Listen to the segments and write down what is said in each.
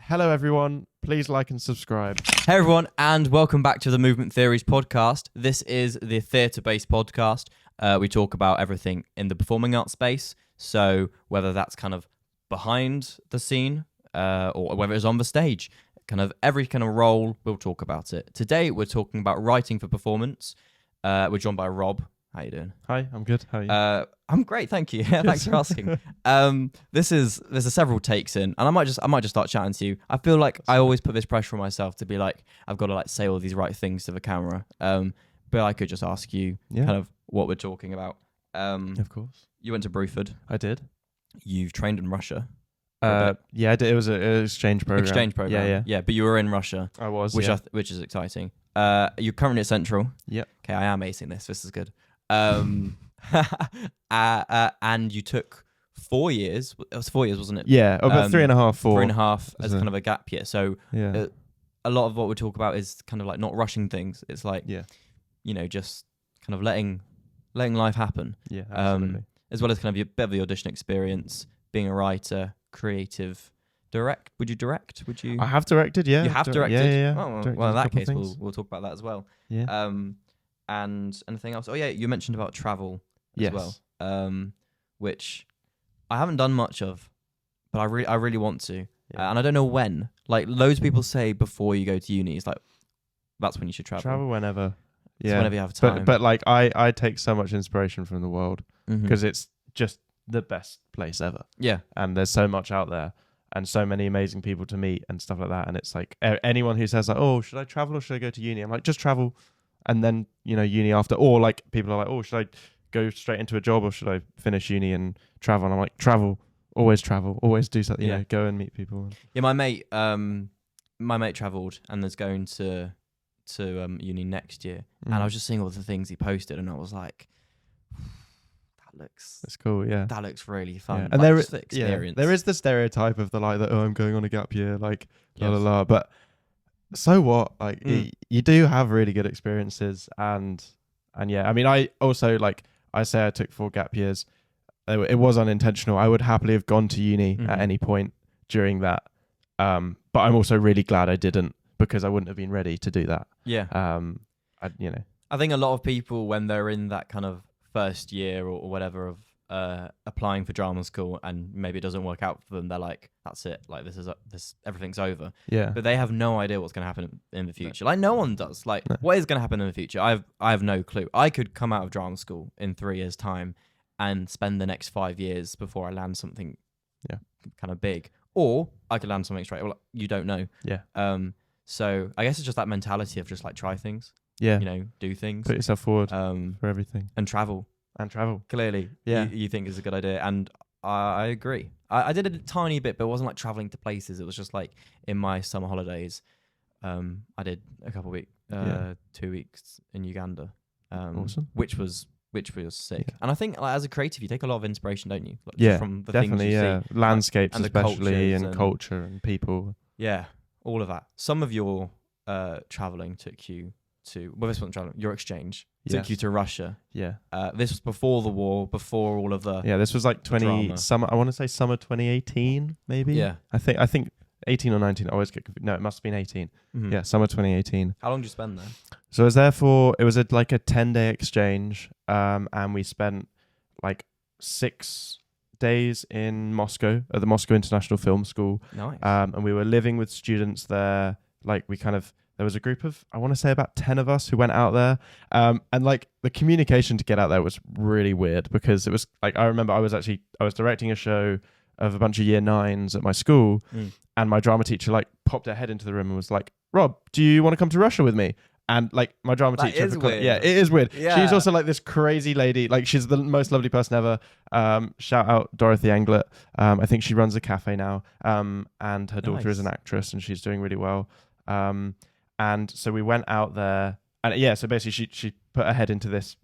Hello, everyone. Please like and subscribe. Hey everyone, and welcome back to the Movement Theories podcast. This is the theatre-based podcast. We talk about everything in the performing arts space. So whether that's kind of behind the scene or whether it's on the stage, kind of every kind of role, we'll talk about it. Today, we're talking about writing for performance. We're joined by Rob. How you doing? Hi, I'm good. How are you? I'm great, thank you. Thanks for asking. There's several takes in, and I might just start chatting to you. I feel like I always put this pressure on myself to be like, I've got to like say all these right things to the camera. But I could just ask you kind of what we're talking about. Of course. You went to Bruford. I did. You've trained in Russia. Yeah, I did. It was an exchange program. Yeah. But you were in Russia. I was. Which is exciting. You're currently at Central. Yep. Okay, I am acing this. This is good. And you took 4 years. It was 4 years, wasn't it? Yeah, about 3.5, 4. 3.5 as kind of a gap year. So a lot of what we talk about is kind of like not rushing things. It's like, just kind of letting life happen. Yeah, absolutely. As well as kind of a bit of the audition experience, being a writer, creative. Would you direct? I have directed, yeah. You have directed? Yeah. Oh, well, in that case, we'll talk about that as well. Yeah. And anything else? Oh yeah, you mentioned about travel as well, which I haven't done much of, but I really want to, and I don't know when. Like loads of people say before you go to uni, it's like that's when you should travel. Travel whenever, whenever you have time. But like I take so much inspiration from the world because it's just the best place ever. Yeah, and there's so much out there. And so many amazing people to meet and stuff like that. And it's like anyone who says like, oh, should I travel or should I go to uni? I'm like, just travel. And then, uni after. Or like people are like, oh, should I go straight into a job or should I finish uni and travel? And I'm like, travel. Always do something, go and meet people. Yeah, my mate travelled and is going to uni next year. And I was just seeing all the things he posted and I was like, that's cool, yeah. That looks really fun. Yeah. And there is the stereotype of the like that, oh, I'm going on a gap year, like la. But so what? Like you do have really good experiences and yeah. I mean, I also I say I took 4 gap years. It was unintentional. I would happily have gone to uni at any point during that. But I'm also really glad I didn't because I wouldn't have been ready to do that. Yeah. I think a lot of people when they're in that kind of first year or whatever of applying for drama school and maybe it doesn't work out for them, they're like, that's it, like this everything's over. Yeah, but they have no idea what's going to happen in the future. Like no one does. What is going to happen in the future? I have no clue. I could come out of drama school in 3 years time and spend the next 5 years before I land something kind of big, or I could land something straight. Well, you don't know. So I guess it's just that mentality of just like try things. Yeah, do things. Put yourself forward for everything. And travel. Clearly, you think is a good idea. And I agree. I did a tiny bit, but it wasn't like traveling to places. It was just like in my summer holidays. I did a couple of weeks, 2 weeks in Uganda. Awesome. Which was sick. And I think as a creative, you take a lot of inspiration, don't you? From the definitely, things you see. Landscapes and especially, and culture and people. Yeah, all of that. Some of your traveling took you this wasn't traveling, your exchange took you to Russia. Yeah. This was before the war, before all of the this was like summer. I want to say summer 2018, maybe. Yeah. I think 18 or 19. I always get confused. No, it must have been 18. Mm-hmm. Yeah, summer 2018. How long did you spend there? So I was there it was a 10-day exchange, and we spent like 6 days in Moscow at the Moscow International Film School. Nice. And we were living with students there. There was a group of, I want to say about 10 of us who went out there. And the communication to get out there was really weird because it was I remember I was directing a show of a bunch of year 9s at my school. And my drama teacher popped her head into the room and was like, Rob, do you want to come to Russia with me? And my drama teacher, it is weird. Yeah. She's also this crazy lady. She's the most lovely person ever. Shout out Dorothy Anglet. I think she runs a cafe now. And her daughter is an actress and she's doing really well. And so we went out there, and so basically she put her head into this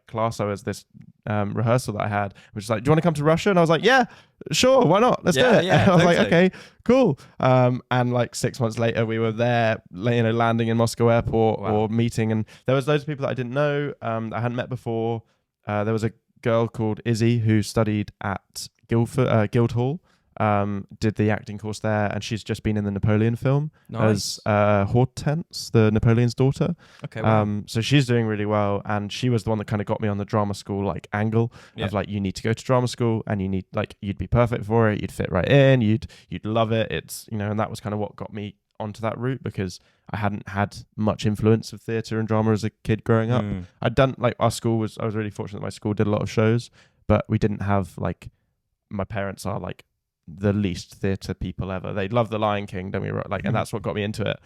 class. I was this rehearsal that I had, which is do you want to come to Russia? And I was like, yeah, sure, why not? Let's do it. Yeah, I was like, okay, cool. And 6 months later, we were there, landing in Moscow airport or meeting, and there was loads of people that I didn't know, that I hadn't met before. There was a girl called Izzy who studied at Guildhall. did the acting course there, and she's just been in the Napoleon film Nice. as Hortense, the Napoleon's daughter. Okay. Wow. So she's doing really well, and she was the one that kind of got me on the drama school like angle of like, you need to go to drama school, and you need like, you'd be perfect for it, you'd fit right in, you'd love it. It's, you know, and that was kind of what got me onto that route, because I hadn't had much influence of theatre and drama as a kid growing up. I'd done like, I was really fortunate that my school did a lot of shows, but we didn't have like, my parents are like the least theatre people ever. They love The Lion King, don't we? Like, and that's what got me into it.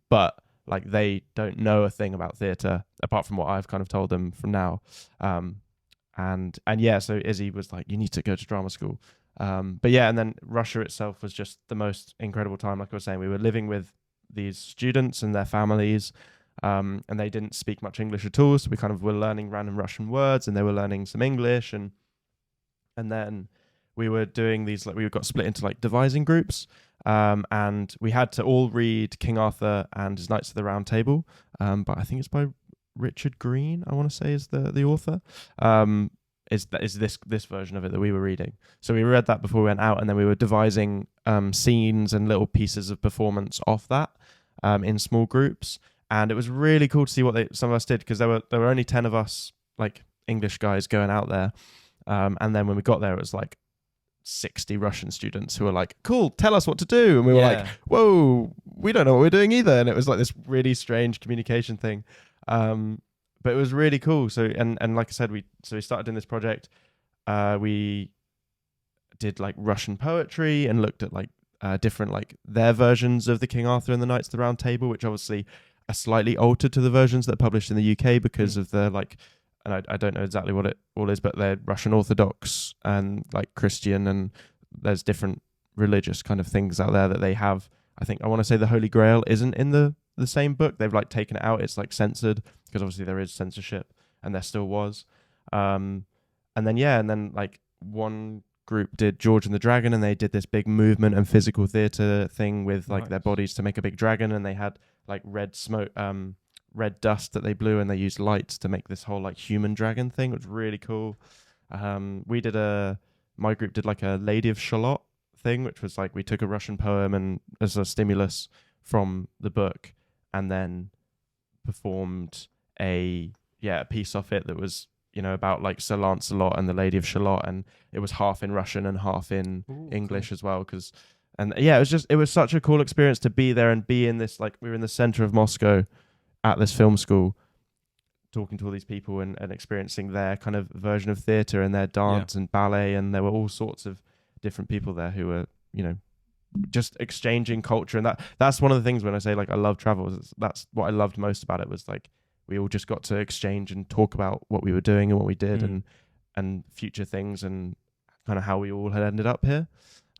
But like, they don't know a thing about theatre apart from what I've kind of told them from now. And yeah, so Izzy was like, you need to go to drama school. But yeah, and then Russia itself was just the most incredible time. Like I was saying, we were living with these students and their families, and they didn't speak much English at all. So we kind of were learning random Russian words, and they were learning some English, and then we were doing these, like, we got split into like devising groups, and we had to all read King Arthur and his Knights of the Round Table, but I think it's by Richard Green, I want to say, is the author. Is this version of it that we were reading. So we read that before we went out, and then we were devising scenes and little pieces of performance off that in small groups, and it was really cool to see what some of us did, because there were only 10 of us, like English guys, going out there, and then when we got there, it was like 60 Russian students who were like, cool, tell us what to do. And we were like, whoa, we don't know what we're doing either. And it was like this really strange communication thing. But it was really cool. So, and like I said, we started in this project. We did like Russian poetry and looked at like different, like their versions of the King Arthur and the Knights of the Round Table, which obviously are slightly altered to the versions that are published in the UK because of the like, and I don't know exactly what it all is, but they're Russian Orthodox and like Christian, and there's different religious kind of things out there that they have. I want to say the Holy Grail isn't in the same book. They've like taken it out. It's like censored, because obviously there is censorship, and there still was. And then like one group did George and the Dragon, and they did this big movement and physical theatre thing with like their bodies to make a big dragon, and they had like red smoke, red dust that they blew, and they used lights to make this whole like human dragon thing, which was really cool. My group did like a Lady of Shalott thing, which was like, we took a Russian poem and as a stimulus from the book, and then performed a piece of it that was, you know, about like Sir Lancelot and the Lady of Shalott, and it was half in Russian and half in English as well, it was such a cool experience to be there and be in this, like, we were in the center of Moscow at this film school, talking to all these people and experiencing their kind of version of theatre and their dance and ballet, and there were all sorts of different people there who were, you know, just exchanging culture. And that's one of the things when I say like I love travel, that's what I loved most about it, was like we all just got to exchange and talk about what we were doing and what we did and future things and kind of how we all had ended up here.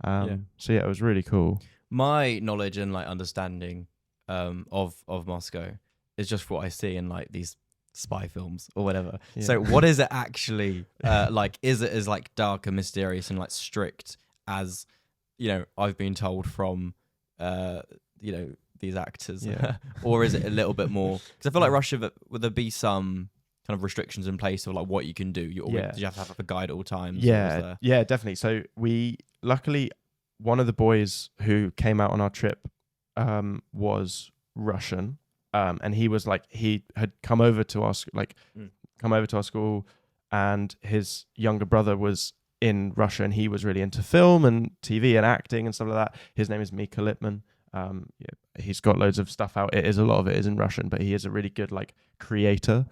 So yeah, it was really cool. My knowledge and like understanding of Moscow is just what I see in like these spy films or whatever. Yeah. So what is it actually like? Is it as like dark and mysterious and like strict as, you know, I've been told from you know, these actors, or is it a little bit more? Because I feel like Russia, would there be some kind of restrictions in place of like what you can do? Do you have to have a guide at all times? Yeah, definitely. So luckily, one of the boys who came out on our trip was Russian, and he was like, he had come over to our school, and his younger brother was in Russia, and he was really into film and TV and acting and stuff like that. His name is Mika Lippman. He's got loads of stuff out. A lot of it is in Russian, but he is a really good like creator.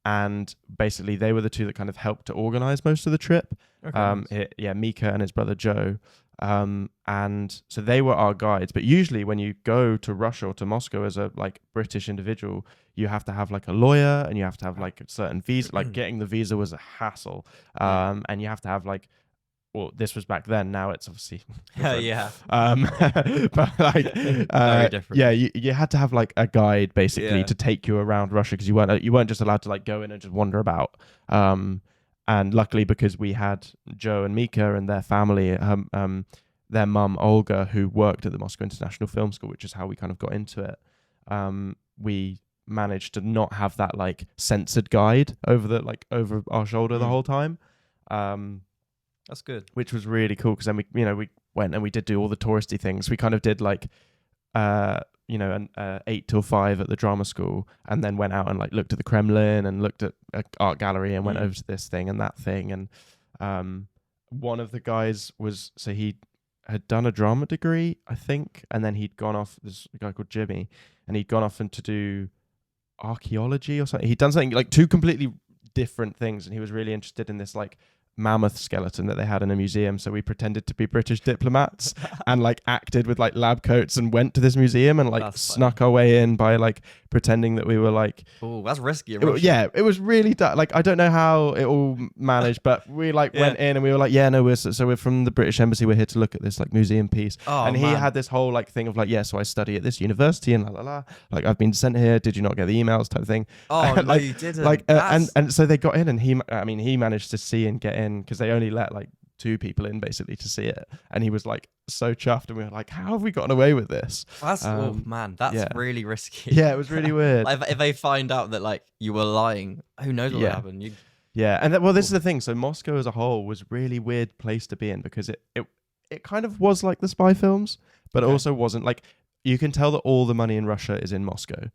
And basically they were the two that kind of helped to organize most of the trip. Mika and his brother Joe. And so they were our guides. But usually when you go to Russia or to Moscow as a like British individual, you have to have like a lawyer, and you have to have like a certain visa. Like getting the visa was a hassle. And you have to have like, well, this was back then. Now it's obviously but like very different. You had to have like a guide basically to take you around Russia, because you weren't just allowed to like go in and just wander about. And luckily, because we had Joe and Mika and their family, their mum Olga, who worked at the Moscow International Film School, which is how we kind of got into it. We managed to not have that like censored guide over our shoulder the whole time. That's good. which was really cool because then we went and we did do all the touristy things. We kind of did like, an 8 till 5 at the drama school, and then went out and like looked at the Kremlin and looked at an art gallery and went over to this thing and that thing. And one of the guys he had done a drama degree, I think, and then he'd gone off. This guy called Jimmy, and he'd gone off and to do archaeology or something. He'd done something like 2 completely different things, and he was really interested in this like mammoth skeleton that they had in a museum. So we pretended to be British diplomats and like acted with like lab coats and went to this museum and like snuck our way in by like pretending that we were like, oh, that's risky. It was really like, I don't know how it all managed, but we like went in and we were like, yeah, no, we're from the British Embassy, we're here to look at this like museum piece. And he had this whole like thing of like, yeah, so I study at this university and like I've been sent here, did you not get the emails type of thing? No, you didn't. Like and so they got in, and he managed to see and get in because they only let like 2 people in basically to see it, and he was like so chuffed, and we were like, how have we gotten away with this? That's that's really risky. Yeah, it was really weird. Like, if they find out that like you were lying, who knows what would happen? And this is the thing. So Moscow as a whole was a really weird place to be in because it kind of was like the spy films, but it also wasn't. Like, you can tell that all the money in Russia is in Moscow,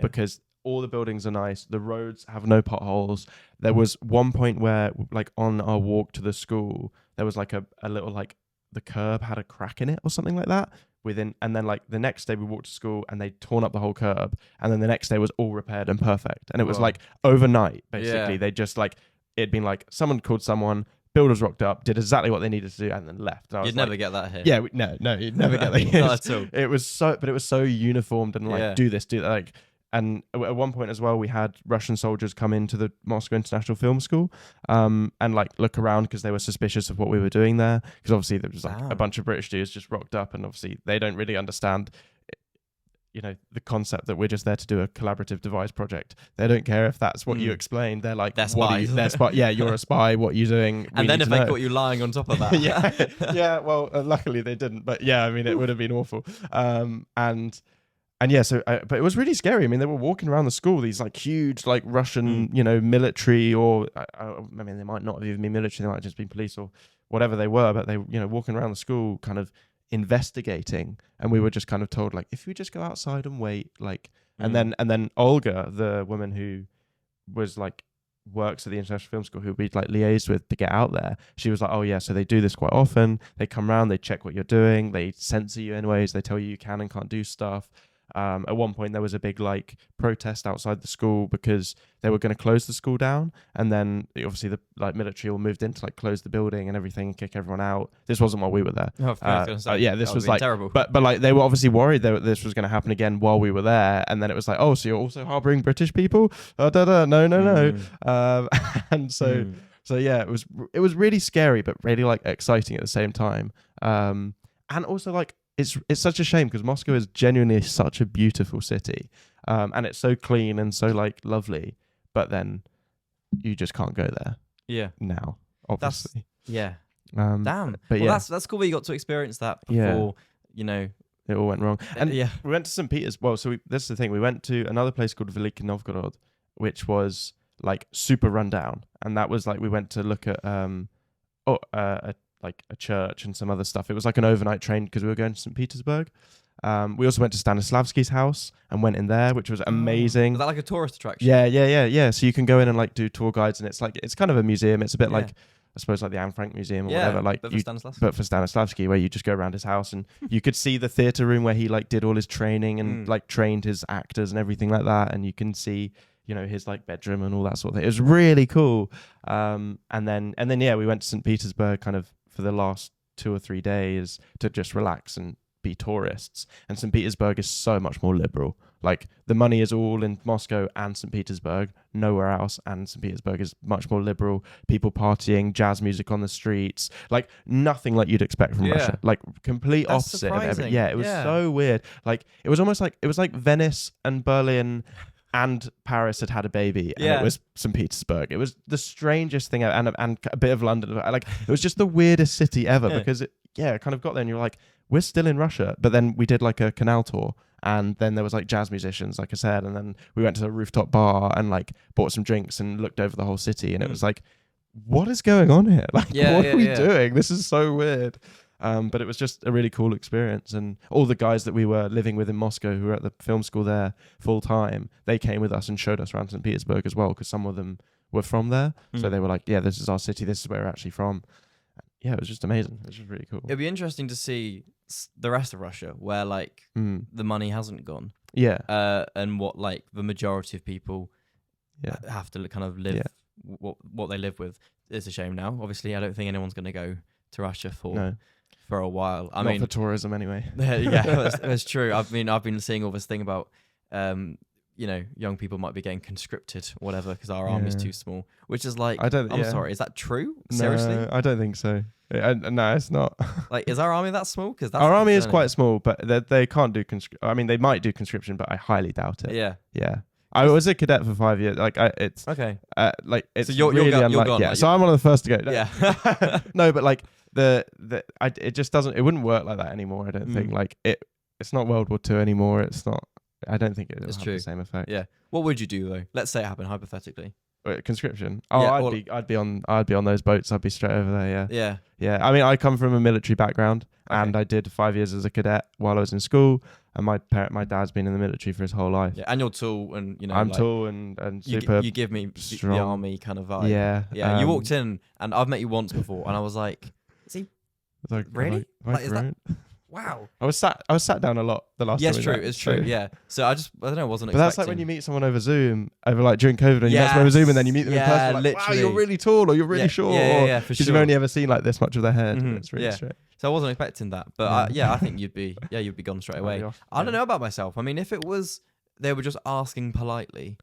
because all the buildings are nice. The roads have no potholes. There was one point where, like, on our walk to the school, there was like a little, like, the curb had a crack in it or something like that. And then like the next day we walked to school and they'd torn up the whole curb. And then the next day was all repaired and perfect. And it was like overnight, basically. They just like, it'd been like someone called someone, builders rocked up, did exactly what they needed to do, and then left. And you'd never get that here. Yeah, no, you'd never get that here. Not at all. It was so uniformed and like, do this, do that. Like, and at one point as well, we had Russian soldiers come into the Moscow International Film School and like look around because they were suspicious of what we were doing there. Because obviously there was like a bunch of British dudes just rocked up, and obviously they don't really understand, the concept that we're just there to do a collaborative device project. They don't care if that's what you explained. They're like, they're spies. They're spy. Yeah, you're a spy. What are you doing? And then if they caught you lying on top of that. yeah. Well, luckily they didn't. But yeah, I mean, it would have been awful. And yeah, so but it was really scary. I mean, they were walking around the school, these like huge like Russian, military, or I mean, they might not have even been military, they might have just been police or whatever they were, but they, walking around the school kind of investigating, and we were just kind of told like, if we just go outside and wait, like, and then Olga, the woman who was like works at the International Film School, who we'd like liaised with to get out there, she was like, oh yeah, so they do this quite often. They come around, they check what you're doing, they censor you in ways, they tell you can and can't do stuff. At one point there was a big like protest outside the school because they were going to close the school down, and then obviously the like military all moved in to like close the building and everything and kick everyone out. This wasn't while we were there. Oh, of course, this was like terrible. But like they were obviously worried that this was going to happen again while we were there, and then it was like, oh, so you're also harboring British people? No. And so yeah, it was really scary but really like exciting at the same time. And also like it's such a shame because Moscow is genuinely such a beautiful city, and it's so clean and so like lovely, but then you just can't go there. Yeah. Now, obviously. Damn. But that's cool that you got to experience that before, it all went wrong. And we went to St. Peter's. Well, so this is the thing. We went to another place called Veliki Novgorod, which was like super rundown, and that was like we went to look at a church and some other stuff. It was like an overnight train because we were going to St. Petersburg. We also went to Stanislavski's house and went in there, which was amazing. Is that like a tourist attraction? Yeah. So you can go in and like do tour guides, and it's kind of a museum. It's a bit like, I suppose, like the Anne Frank Museum or whatever. Like, but for Stanislavski, where you just go around his house and you could see the theatre room where he like did all his training and like trained his actors and everything like that. And you can see, his like bedroom and all that sort of thing. It was really cool. And then we went to St. Petersburg kind of for the last 2 or 3 days to just relax and be tourists. And St. Petersburg is so much more liberal. Like, the money is all in Moscow and St. Petersburg, nowhere else. And St. Petersburg is much more liberal. People partying, jazz music on the streets, like nothing like you'd expect from Russia. Like, complete That's opposite. surprising. It was so weird. Like, it was almost like Venice and Berlin and Paris had a baby, and it was St. Petersburg. It was the strangest thing, and a bit of London. Like, it was just the weirdest city ever because it kind of got there, and you're like, we're still in Russia. But then we did like a canal tour, and then there was like jazz musicians, like I said, and then we went to a rooftop bar and like bought some drinks and looked over the whole city, and it was like, what is going on here? Like, Yeah, what yeah, are we yeah. doing? This is so weird. But it was just a really cool experience. And all the guys that we were living with in Moscow who were at the film school there full time, they came with us and showed us around St. Petersburg as well, because some of them were from there. So they were like, yeah, this is our city. This is where we're actually from. Yeah, it was just amazing. It was just really cool. It'd be interesting to see the rest of Russia, where like the money hasn't gone. Yeah. And what like the majority of people have to kind of live what they live with. It's a shame now. Obviously, I don't think anyone's going to go to Russia for a while. I mean, for tourism anyway. Yeah, that's true. I've been seeing all this thing about young people might be getting conscripted or whatever because our army's too small, which is like, I'm sorry, is that true? Seriously? No, I don't think so. No, it's not. Like, is our army that small? Because our army is quite small, but they can't do conscription. I mean, they might do conscription, but I highly doubt it. Yeah. I was a cadet for 5 years. Like, it's okay. Like, it's so you're really gone, unlikely. gone, yeah. like, So I'm one of the first to go. Yeah. No, but like it just doesn't. It wouldn't work like that anymore. I don't think. Like it's not World War II anymore. It's not. I don't think it'll have the same effect. Yeah. What would you do though? Let's say it happened hypothetically. Conscription. Oh, Yeah, I'd be on those boats. I'd be straight over there. Yeah. Yeah. Yeah. I mean, I come from a military background, Okay. and I did 5 years as a cadet while I was in school. And my dad's been in the military for his whole life. Yeah, and you're tall, and I'm like, tall and super. You give me strong. the army kind of vibe. Yeah. Yeah. You walked in, and I've met you once before, and I was like, "Is he Like, really? like Is that? Wow." I was sat down a lot the last Yeah, time. it's true. It's true. Yeah. So I don't know. Wasn't. But that's like when you meet someone over Zoom, over like during COVID, and you met someone over Zoom, and then you meet them in person. Like, literally. wow, you're really tall, or you're really short. Yeah, for sure. Because you've only ever seen like this much of their head. It's really strange. So I wasn't expecting that, but I think you'd be gone straight away. I don't know about myself. I mean, if it was they were just asking politely,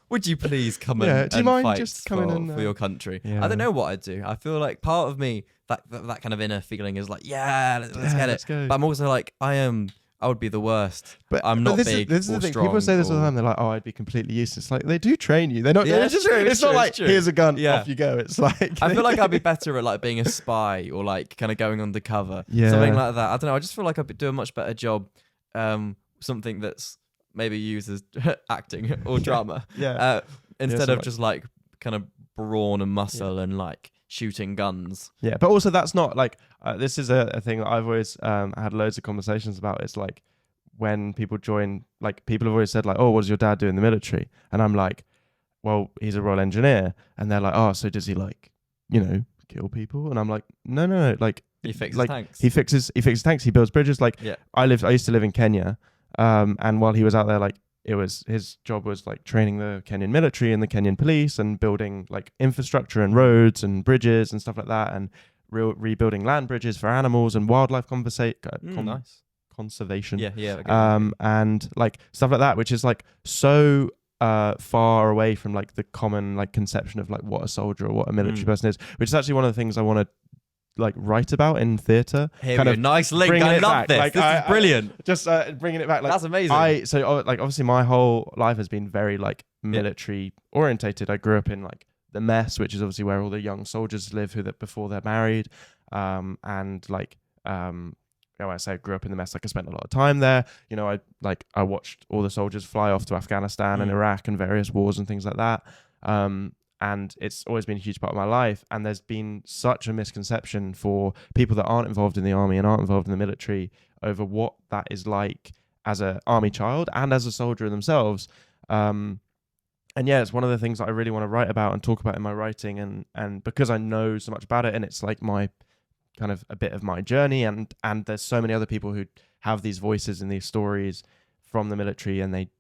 would you please come and do you mind fight just coming for your country? Yeah. I don't know what I'd do. I feel like part of me that kind of inner feeling is like, let's get it. Let's go. But I'm also like, I would be the worst. But I'm not big this is or the thing. strong. People say this all the time. They're like, "Oh, I'd be completely useless." Like they do train you. They're not. Yeah, it's true, not like true. here's a gun, Yeah. off you go. It's like I feel like I'd be better at like being a spy or like kind of going undercover, Yeah. something like that. I don't know. I just feel like I'd do a much better job. Something that's maybe used as acting or drama. Instead of just like kind of brawn and muscle and like shooting guns. Yeah, but also that's not like this is a thing that I've always had loads of conversations about. It's like when people join, like people have always said like, "Oh, what does your dad do in the military?" And I'm like, "Well, he's a Royal Engineer." And they're like, "Oh, so does he like, kill people?" And I'm like, "No. Like He fixes like, tanks. He fixes tanks. He builds bridges. Like I used to live in Kenya, and while he was out there, like his job was like training the Kenyan military and the Kenyan police and building like infrastructure and roads and bridges and stuff like that, and rebuilding land bridges for animals and wildlife Nice. conservation. Okay. And like stuff like that, which is like so far away from like the common like conception of like what a soldier or what a military person is, which is actually one of the things I want to like write about in theatre. Nice link. I love this. Like, this is brilliant. Just bringing it back. Like, that's amazing. So like obviously my whole life has been very like military orientated. I grew up in like the mess, which is obviously where all the young soldiers live before they're married. And like when I say I grew up in the mess, like I spent a lot of time there. I watched all the soldiers fly off to Afghanistan and Iraq and various wars and things like that. And it's always been a huge part of my life. And there's been such a misconception for people that aren't involved in the army and aren't involved in the military over what that is like as an army child and as a soldier themselves. And yeah, it's one of the things that I really want to write about and talk about in my writing. And because I know so much about it, and it's like my kind of a bit of my journey, and there's so many other people who have these voices and these stories from the military, and they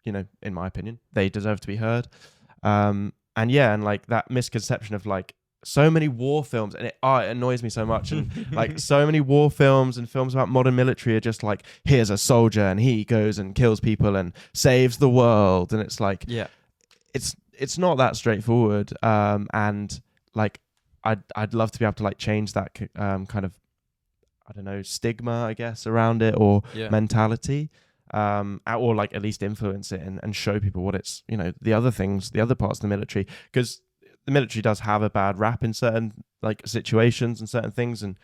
in my opinion, they deserve to be heard. And like that misconception of like so many war films, and it annoys me so much. And like so many war films and films about modern military are just like, here's a soldier and he goes and kills people and saves the world. And it's like, it's not that straightforward. And like, I'd love to be able to like change that kind of, I don't know, stigma, I guess, around it or mentality. Or like at least influence it and show people what it's, the other things, the other parts of the military, because the military does have a bad rap in certain like situations and certain things, and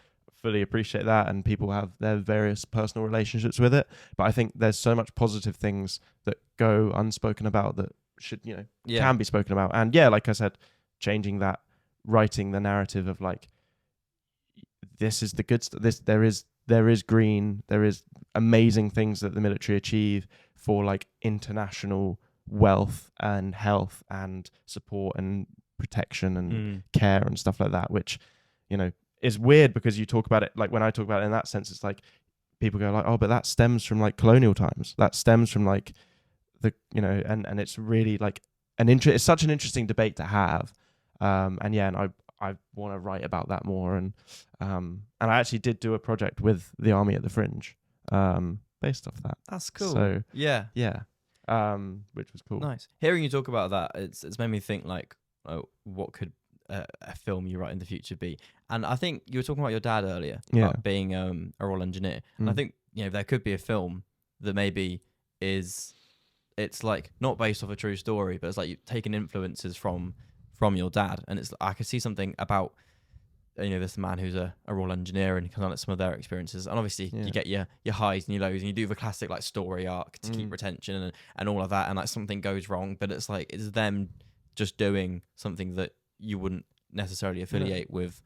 fully appreciate that, and people have their various personal relationships with it. But I think there's so much positive things that go unspoken about that should, you know, Yeah. can be spoken about. And yeah, like I said, changing that, writing the narrative of like, this is the good stuff. There is green. There is amazing things that the military achieve for like international wealth and health and support and protection and care and stuff like that, which, you know, is weird because you talk about it, like when I talk about it in that sense, it's like people go like, oh, but that stems from like colonial times. That stems from like the, you know, and it's really like it's such an interesting debate to have. And yeah, and I want to write about that more. And I actually did do a project with the Army at the Fringe, based off that. That's cool. So yeah, which was cool. Nice. Hearing you talk about that, it's made me think like, oh, what could a film you write in the future be? And I think you were talking about your dad earlier, about being a Royal Engineer. And I think, you know, there could be a film that maybe it's like not based off a true story, but it's like you've taken influences from your dad, and it's I could see something about, you know, this man who's a Royal Engineer and kind of like some of their experiences, and obviously you get your highs and your lows, and you do the classic like story arc to keep retention and all of that, and like something goes wrong, but it's like it's them just doing something that you wouldn't necessarily affiliate with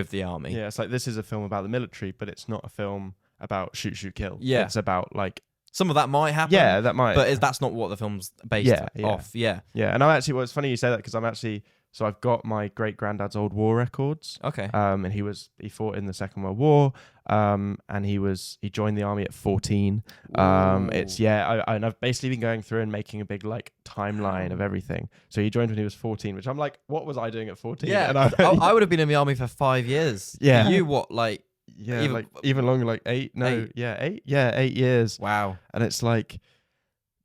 the army. Yeah, it's like this is a film about the military, but it's not a film about shoot kill. Yeah, it's about like some of that might happen. Yeah, that might. But that's not what the film's based off. Yeah. Yeah, and I'm actually, well, it's funny you say that because I'm actually, so I've got my great granddad's old war records. Okay. And he fought in the Second World War. And he joined the army at 14. And I've basically been going through and making a big like timeline of everything. So he joined when he was 14, which I'm like, what was I doing at 14? Yeah. And I would have been in the army for 5 years. Yeah. You what, like? Yeah, even longer, like 8. No, 8. Yeah, 8. Yeah, 8 years. Wow. And it's like,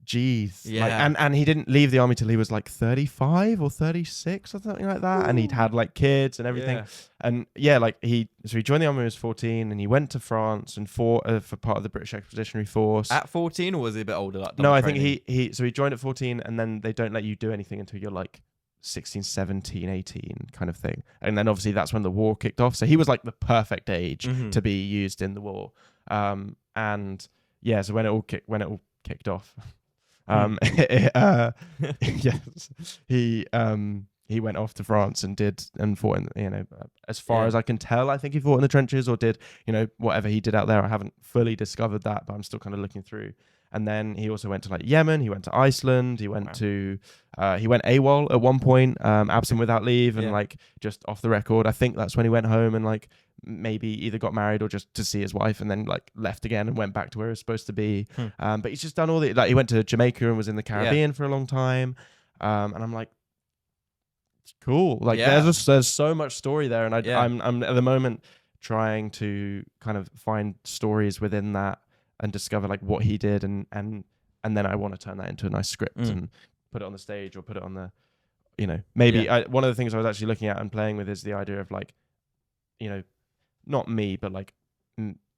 geez. Yeah. Like, and he didn't leave the army till he was like 35 or 36 or something like that. Ooh. And he'd had like kids and everything. Yeah. And yeah, like he joined the army when he was 14, and he went to France and fought for part of the British Expeditionary Force. At 14, or was he a bit older? Like, no, I think he joined at 14, and then they don't let you do anything until you're like 16, 17, 18 kind of thing. And then obviously that's when the war kicked off. So he was like the perfect age to be used in the war. And yeah, so when it all kicked off, yes, he went off to France and fought in, you know, as far as I can tell, I think he fought in the trenches or did, you know, whatever he did out there. I haven't fully discovered that, but I'm still kind of looking through. And then he also went to like Yemen. He went to Iceland. He went to he went AWOL at one point, absent without leave, and like just off the record. I think that's when he went home and like maybe either got married or just to see his wife, and then like left again and went back to where he was supposed to be. But he's just done all the, like he went to Jamaica and was in the Caribbean for a long time. And I'm like, it's cool. Like there's so much story there, and I'm at the moment trying to kind of find stories within that and discover like what he did, and then I want to turn that into a nice script and put it on the stage or put it on the, you know, maybe one of the things I was actually looking at and playing with is the idea of like, you know, not me, but like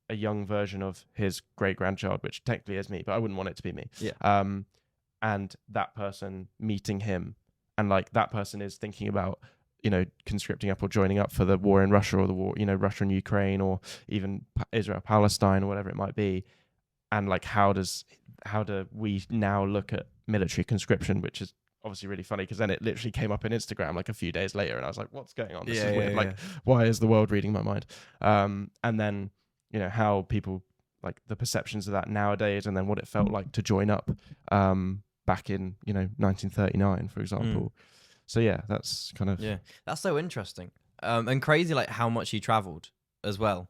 a young version of his great grandchild, which technically is me, but I wouldn't want it to be me. Yeah. And that person meeting him, and like that person is thinking about, you know, conscripting up or joining up for the war in Russia, or the war, you know, Russia and Ukraine, or even Israel, Palestine, or whatever it might be. And like, how do we now look at military conscription, which is obviously really funny because then it literally came up in Instagram like a few days later, and I was like, what's going on? This is weird. Like, why is the world reading my mind? And then, you know, how people, like the perceptions of that nowadays, and then what it felt like to join up back in, you know, 1939, for example. So yeah, that's kind of... Yeah, that's so interesting. And crazy, like how much he traveled as well.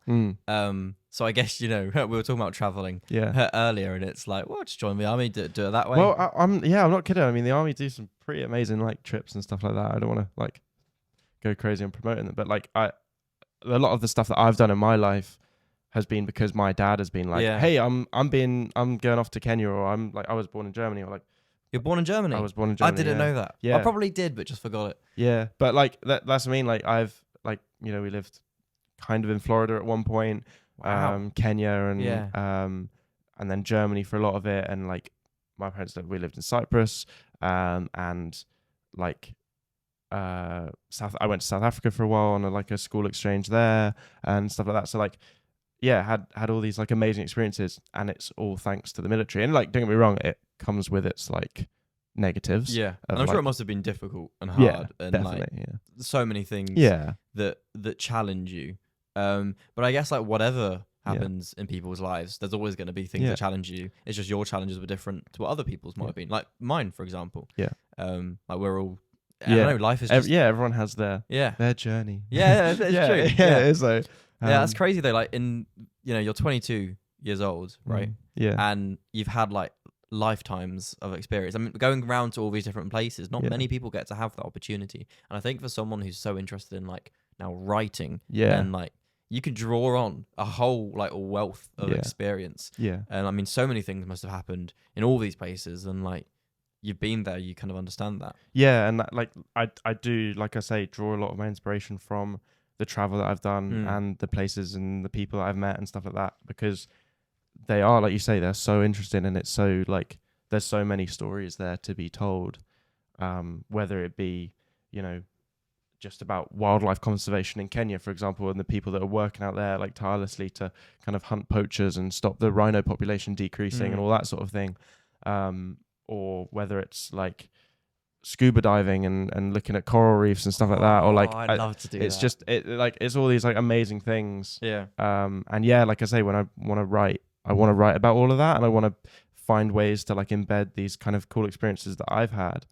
So I guess, you know, we were talking about traveling earlier, and it's like, well, just join the army, do it that way. Well, I'm not kidding. I mean, the army do some pretty amazing like trips and stuff like that. I don't want to like go crazy on promoting them, but like a lot of the stuff that I've done in my life has been because my dad has been like, hey, I'm going off to Kenya, or I'm like, I was born in Germany, or like, you're born in Germany? I was born in Germany. I didn't know that. Yeah. I probably did, but just forgot it. Yeah, but like that's what I mean. Like I've like, you know, we lived kind of in Florida at one point. Wow. Kenya and then Germany for a lot of it, and like my parents, we lived in Cyprus, and like I went to South Africa for a while on a school exchange there and stuff like that. So like, yeah, had all these like amazing experiences, and it's all thanks to the military. And like, don't get me wrong, it comes with its like negatives. Yeah, of, and I'm sure like- it must have been difficult and Yeah, hard, and definitely. like so many things Yeah. that challenge you. But I guess like whatever happens in people's lives, there's always going to be things Yeah. that challenge you. It's just your challenges were different to what other people's might have been. Like mine, for example. Yeah. Like we're all. I Yeah. don't know. Life is just. Everyone has their Yeah. journey. Yeah, it's true. Yeah, it is though. Yeah, that's crazy though. Like you're 22 years old, right? Yeah. And you've had like lifetimes of experience. I mean, going around to all these different places, not many people get to have that opportunity. And I think for someone who's so interested in like now writing, and like you can draw on a whole like wealth of experience. Yeah. And I mean, so many things must have happened in all these places, and like you've been there, you kind of understand that. Yeah, and that, like I do, like I say, draw a lot of my inspiration from the travel that I've done and the places and the people that I've met and stuff like that, because they are, like you say, they're so interesting, and it's so like there's so many stories there to be told, whether it be, you know, just about wildlife conservation in Kenya, for example, and the people that are working out there like tirelessly to kind of hunt poachers and stop the rhino population decreasing and all that sort of thing, or whether it's like scuba diving and looking at coral reefs and stuff like that, or like I'd love to do it's that. just like it's all these like amazing things. Yeah. And yeah, like I say, when I want to write about all of that, and I want to find ways to like embed these kind of cool experiences that I've had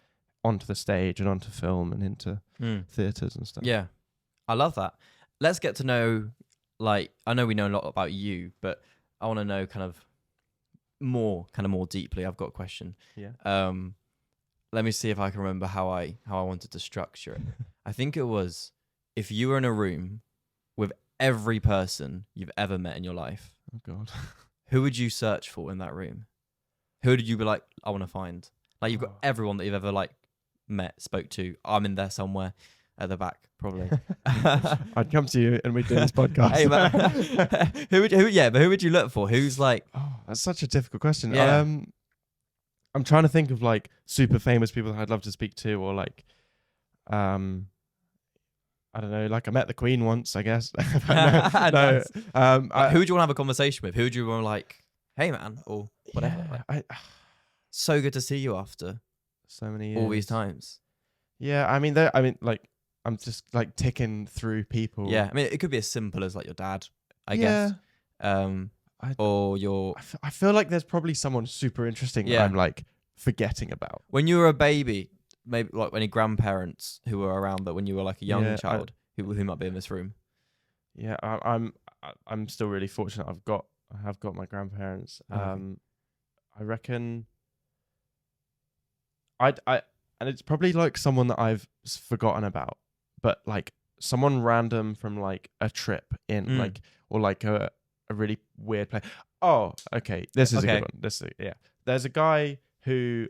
onto the stage and onto film and into theatres and stuff. Yeah, I love that. Let's get to know, like, I know we know a lot about you, but I want to know kind of more deeply. I've got a question. Yeah. Let me see if I can remember how I wanted to structure it. I think it was, if you were in a room with every person you've ever met in your life, Oh God. who would you search for in that room? Who did you be like, I want to find? Like, you've got everyone that you've ever like met, spoke to. I'm in there somewhere at the back, probably. I'd come to you and we'd do this podcast. Hey, man. Who would you look for? Who's like? Oh, that's such a difficult question. Yeah. I'm trying to think of like super famous people that I'd love to speak to, or like, I don't know, like I met the Queen once, I guess. No. Nice. Who who would you want to have a conversation with? Who would you want to like, hey man, or whatever? Yeah, So good to see you after so many years. all these times. Yeah, I mean, like I'm just like ticking through people. Yeah, I mean, it could be as simple as like your dad, I Yeah. guess. Or your I feel like there's probably someone super interesting that I'm like forgetting about. when you were a baby, maybe like any grandparents who were around that when you were like a young Yeah, child who might be in this room. Yeah, I'm still really fortunate. I have got my grandparents. Okay. I reckon and it's probably like someone that I've forgotten about, but like someone random from like a trip in like, or like a really weird place. Oh, okay. This is a good one. There's a guy who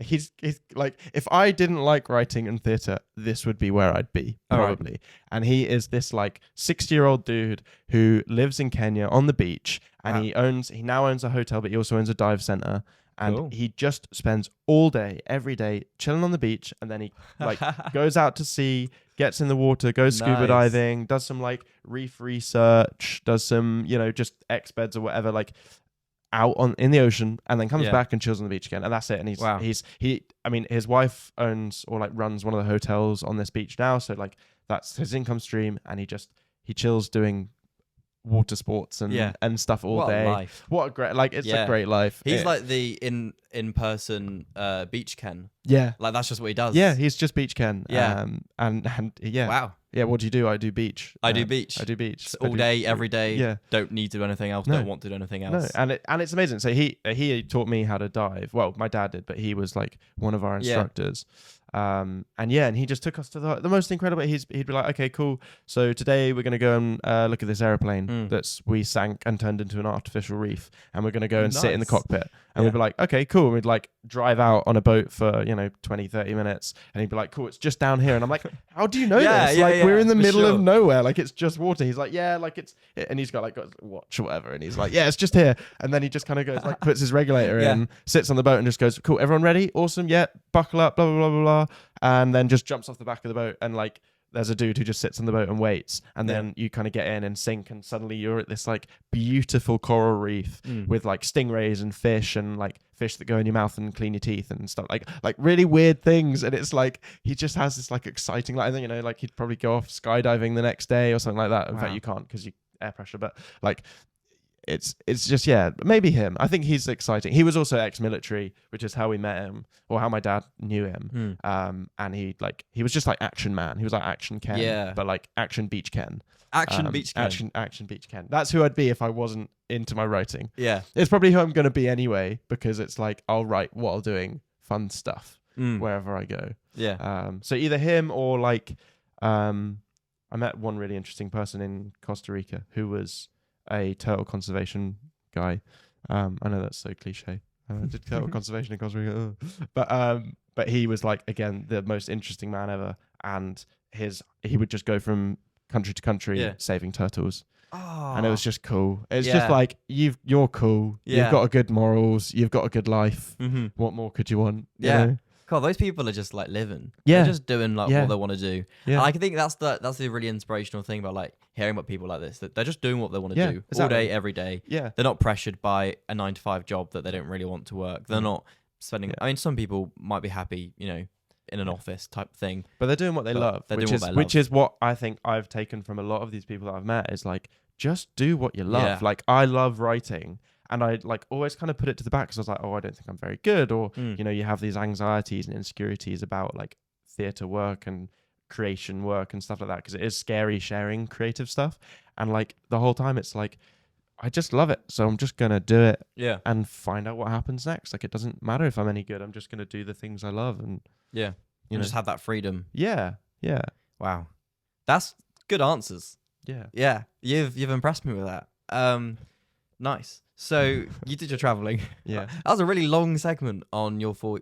he's like, if I didn't like writing and theatre, this would be where I'd be probably. Right. And he is this like 60-year-old dude who lives in Kenya on the beach, and he now owns a hotel, but he also owns a dive center. And he just spends all day, every day, chilling on the beach, and then he like goes out to sea, gets in the water, goes scuba diving, does some like reef research, does some, you know, just X-beds or whatever, like out in the ocean, and then comes back and chills on the beach again, and that's it. And I mean, his wife owns or like runs one of the hotels on this beach now, so like that's his income stream, and he chills doing water sports and stuff all day. Life. What a great, like, it's a great life. He's like the in person beach Ken. Yeah, like that's just what he does. Yeah, he's just beach Ken. Yeah, and yeah. Wow. Yeah, what do you do? I do beach. I do beach. All day, every day. Yeah. Don't need to do anything else. Don't want to do anything else. No, and it's amazing. So he taught me how to dive. Well, my dad did, but he was like one of our instructors. And he just took us to the most incredible. He'd be like, okay, cool. So today we're gonna go and look at this airplane we sank and turned into an artificial reef, and we're gonna go and sit in the cockpit. And we'd be like, okay, cool. And we'd like drive out on a boat for 20, 30 minutes, and he'd be like, cool, it's just down here. And I'm like, how do you know this? We're in the middle of nowhere. Like, it's just water. He's like, yeah, like it's, and he's got like a watch or whatever, and he's like, yeah, it's just here. And then he just kind of goes like, puts his regulator in, sits on the boat, and just goes, cool, everyone ready? Awesome, yeah, buckle up, blah blah blah blah blah, and then just jumps off the back of the boat, and like there's a dude who just sits on the boat and waits, and then you kind of get in and sink, and suddenly you're at this like beautiful coral reef with like stingrays and fish, and like fish that go in your mouth and clean your teeth and stuff, like really weird things. And it's like he just has this like exciting, like I think, you know, like he'd probably go off skydiving the next day or something like that. In fact, you can't because you air pressure, but like it's just, yeah, maybe him. I think he's exciting. He was also ex-military, which is how we met him, or how my dad knew him. And he was just like Action Man. He was like Action Ken, but like Action Beach Ken. Action Beach Ken. Action Beach Ken. That's who I'd be if I wasn't into my writing. Yeah. It's probably who I'm going to be anyway, because it's like I'll write while doing fun stuff wherever I go. Yeah. So either him or like I met one really interesting person in Costa Rica who was a turtle conservation guy. I know that's so cliche. I did turtle conservation in Costa Rica, but he was like, again, the most interesting man ever, and he would just go from country to country saving turtles. And it was just cool. It's just like you're cool. You've got a good morals. You've got a good life. What more could you want? You know? God, those people are just like living. Yeah. They're just doing like what they want to do. Yeah. And I think that's the really inspirational thing about like hearing about people like this, that they're just doing what they want to do all day, every day. Yeah. They're not pressured by a 9-to-5 job that they don't really want to work. They're not spending. I mean, some people might be happy, you know, in an office type thing, but they're doing what they love, which is what I think I've taken from a lot of these people that I've met, is like, just do what you love. Yeah. Like, I love writing, and I like always kind of put it to the back because I was like, oh, I don't think I'm very good, or you know, you have these anxieties and insecurities about like theatre work and creation work and stuff like that, because it is scary sharing creative stuff. And like the whole time it's like, I just love it, so I'm just gonna do it and find out what happens next. Like, it doesn't matter if I'm any good, I'm just gonna do the things I love. And you know, just have that freedom. Wow, that's good answers. You've impressed me with that. Nice. So you did your traveling. That was a really long segment on your 4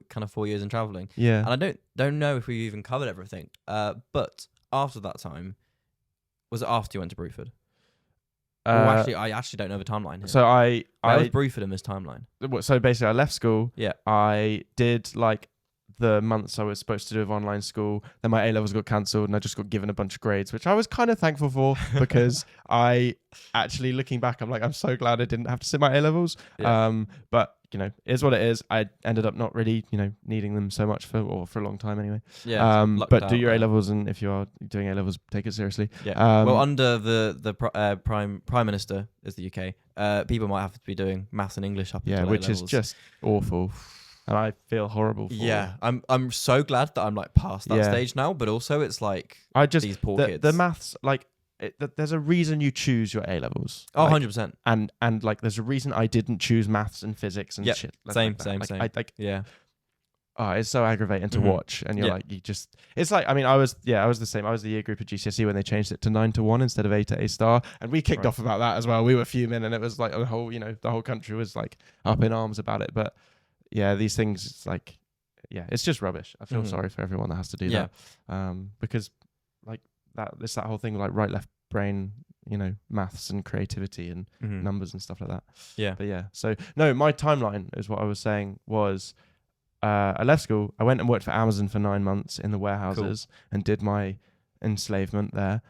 years in traveling. And I don't know if we even covered everything. But after that time, was it after you went to Bruford? I actually don't know the timeline here. So I was Bruford in this timeline? So basically, I left school. I did like the months I was supposed to do of online school. Then my A-levels got cancelled, and I just got given a bunch of grades, which I was kind of thankful for, because I actually, looking back, I'm like, I'm so glad I didn't have to sit my A-levels. But you know, it is what it is. I ended up not really, you know, needing them so much for a long time anyway. But do your A-levels, and if you are doing A-levels, take it seriously. Well, under the Prime Minister is the UK, people might have to be doing maths and English up until which A-levels. is just awful. And I feel horrible for I'm so glad that I'm like past that stage now, but also it's like these poor kids. The maths, like there's a reason you choose your A-levels. Oh, like, 100%. And like there's a reason I didn't choose maths and physics and shit. Same. Oh, it's so aggravating to watch, and you're like, it's like, I mean, I was the same. I was the year group at GCSE when they changed it to 9 to 1 instead of A to A*, and we kicked off about that as well. We were fuming, and it was like the whole country was like up in arms about it. But yeah, these things, it's like, it's just rubbish. I feel sorry for everyone that has to do that. Because like it's that whole thing, like right, left brain, you know, maths and creativity and numbers and stuff like that. But so no, my timeline is what I was saying was, I left school, I went and worked for Amazon for 9 months in the warehouses and did my enslavement there,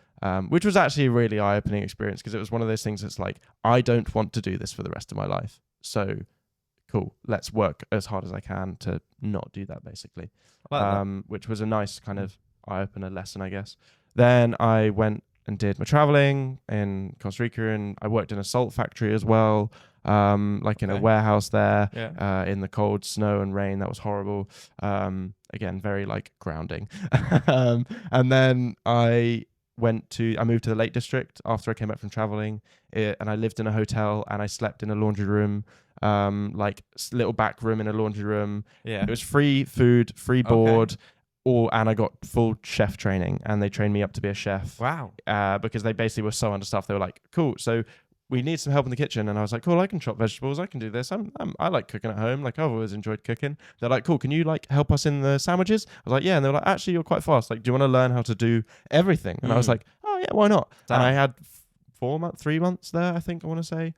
which was actually a really eye-opening experience, because it was one of those things that's like, I don't want to do this for the rest of my life. So cool, let's work as hard as I can to not do that, basically. Which was a nice kind of eye-opener lesson, I guess. Then I went and did my traveling in Costa Rica, and I worked in a salt factory as well, like in a warehouse there, in the cold snow and rain. That was horrible. Again, very like grounding. And then I moved to the Lake District after I came back from traveling, and I lived in a hotel, and I slept in a laundry room, like little back room in a laundry room. It was free food, free board, and I got full chef training, and they trained me up to be a chef. Wow. Because they basically were so understaffed. They were like, cool, so we need some help in the kitchen. And I was like, cool, I can chop vegetables, I can do this. I like cooking at home. Like, I've always enjoyed cooking. They're like, cool, can you like help us in the sandwiches? I was like, yeah. And they were like, actually, you're quite fast. Like, do you want to learn how to do everything? And I was like, oh yeah, why not? Damn. And I had 3 months there, I think I want to say.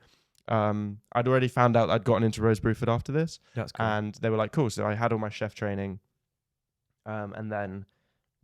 I'd already found out I'd gotten into Rose Bruford after this. That's cool. And they were like, cool. So I had all my chef training. And then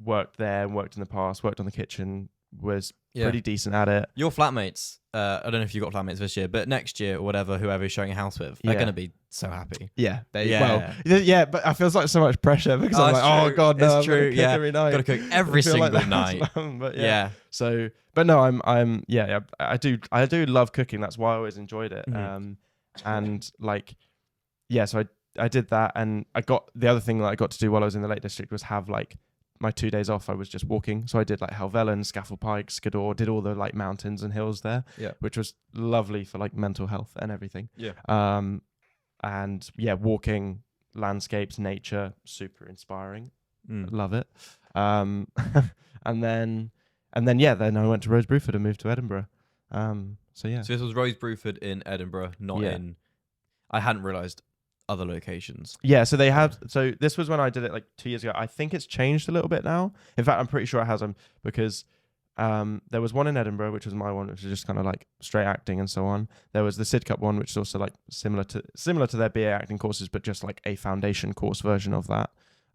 worked there, worked in the past, worked on the kitchen, was Yeah. pretty decent at it. Your flatmates, I don't know if you got flatmates this year, but next year or whatever, whoever you're sharing a house with, they're Yeah. going to be so happy. Yeah, Yeah. yeah, but I feel like so much pressure because I'm it's like, oh true. god, no, It's I'm true. gonna cook Yeah. every night. Got to cook every I feel single like night. But Yeah. So, but no, I'm yeah, I do love cooking. That's why I always enjoyed it. Mhm. And like, yeah, so I did that, and I got the other thing that I got to do while I was in the Lake District was have like my 2 days off. I was just walking, so I did like Helvellyn, Scafell Pike, Skiddaw, did all the like mountains and hills there, Yeah. which was lovely for like mental health and everything. Yeah. And yeah, walking, landscapes, nature, super inspiring. Love it. And then yeah, then I went to Rose Bruford and moved to Edinburgh. So yeah. So this was Rose Bruford in Edinburgh, not Yeah. in. I hadn't realised other locations. Yeah, so they had. So this was when I did it like 2 years ago. I think it's changed a little bit now. In fact, I'm pretty sure it has. Because there was one in Edinburgh, which was my one, which was just kind of like straight acting and so on. There was the Sidcup one, which is also like similar to their BA acting courses, but just like a foundation course version of that.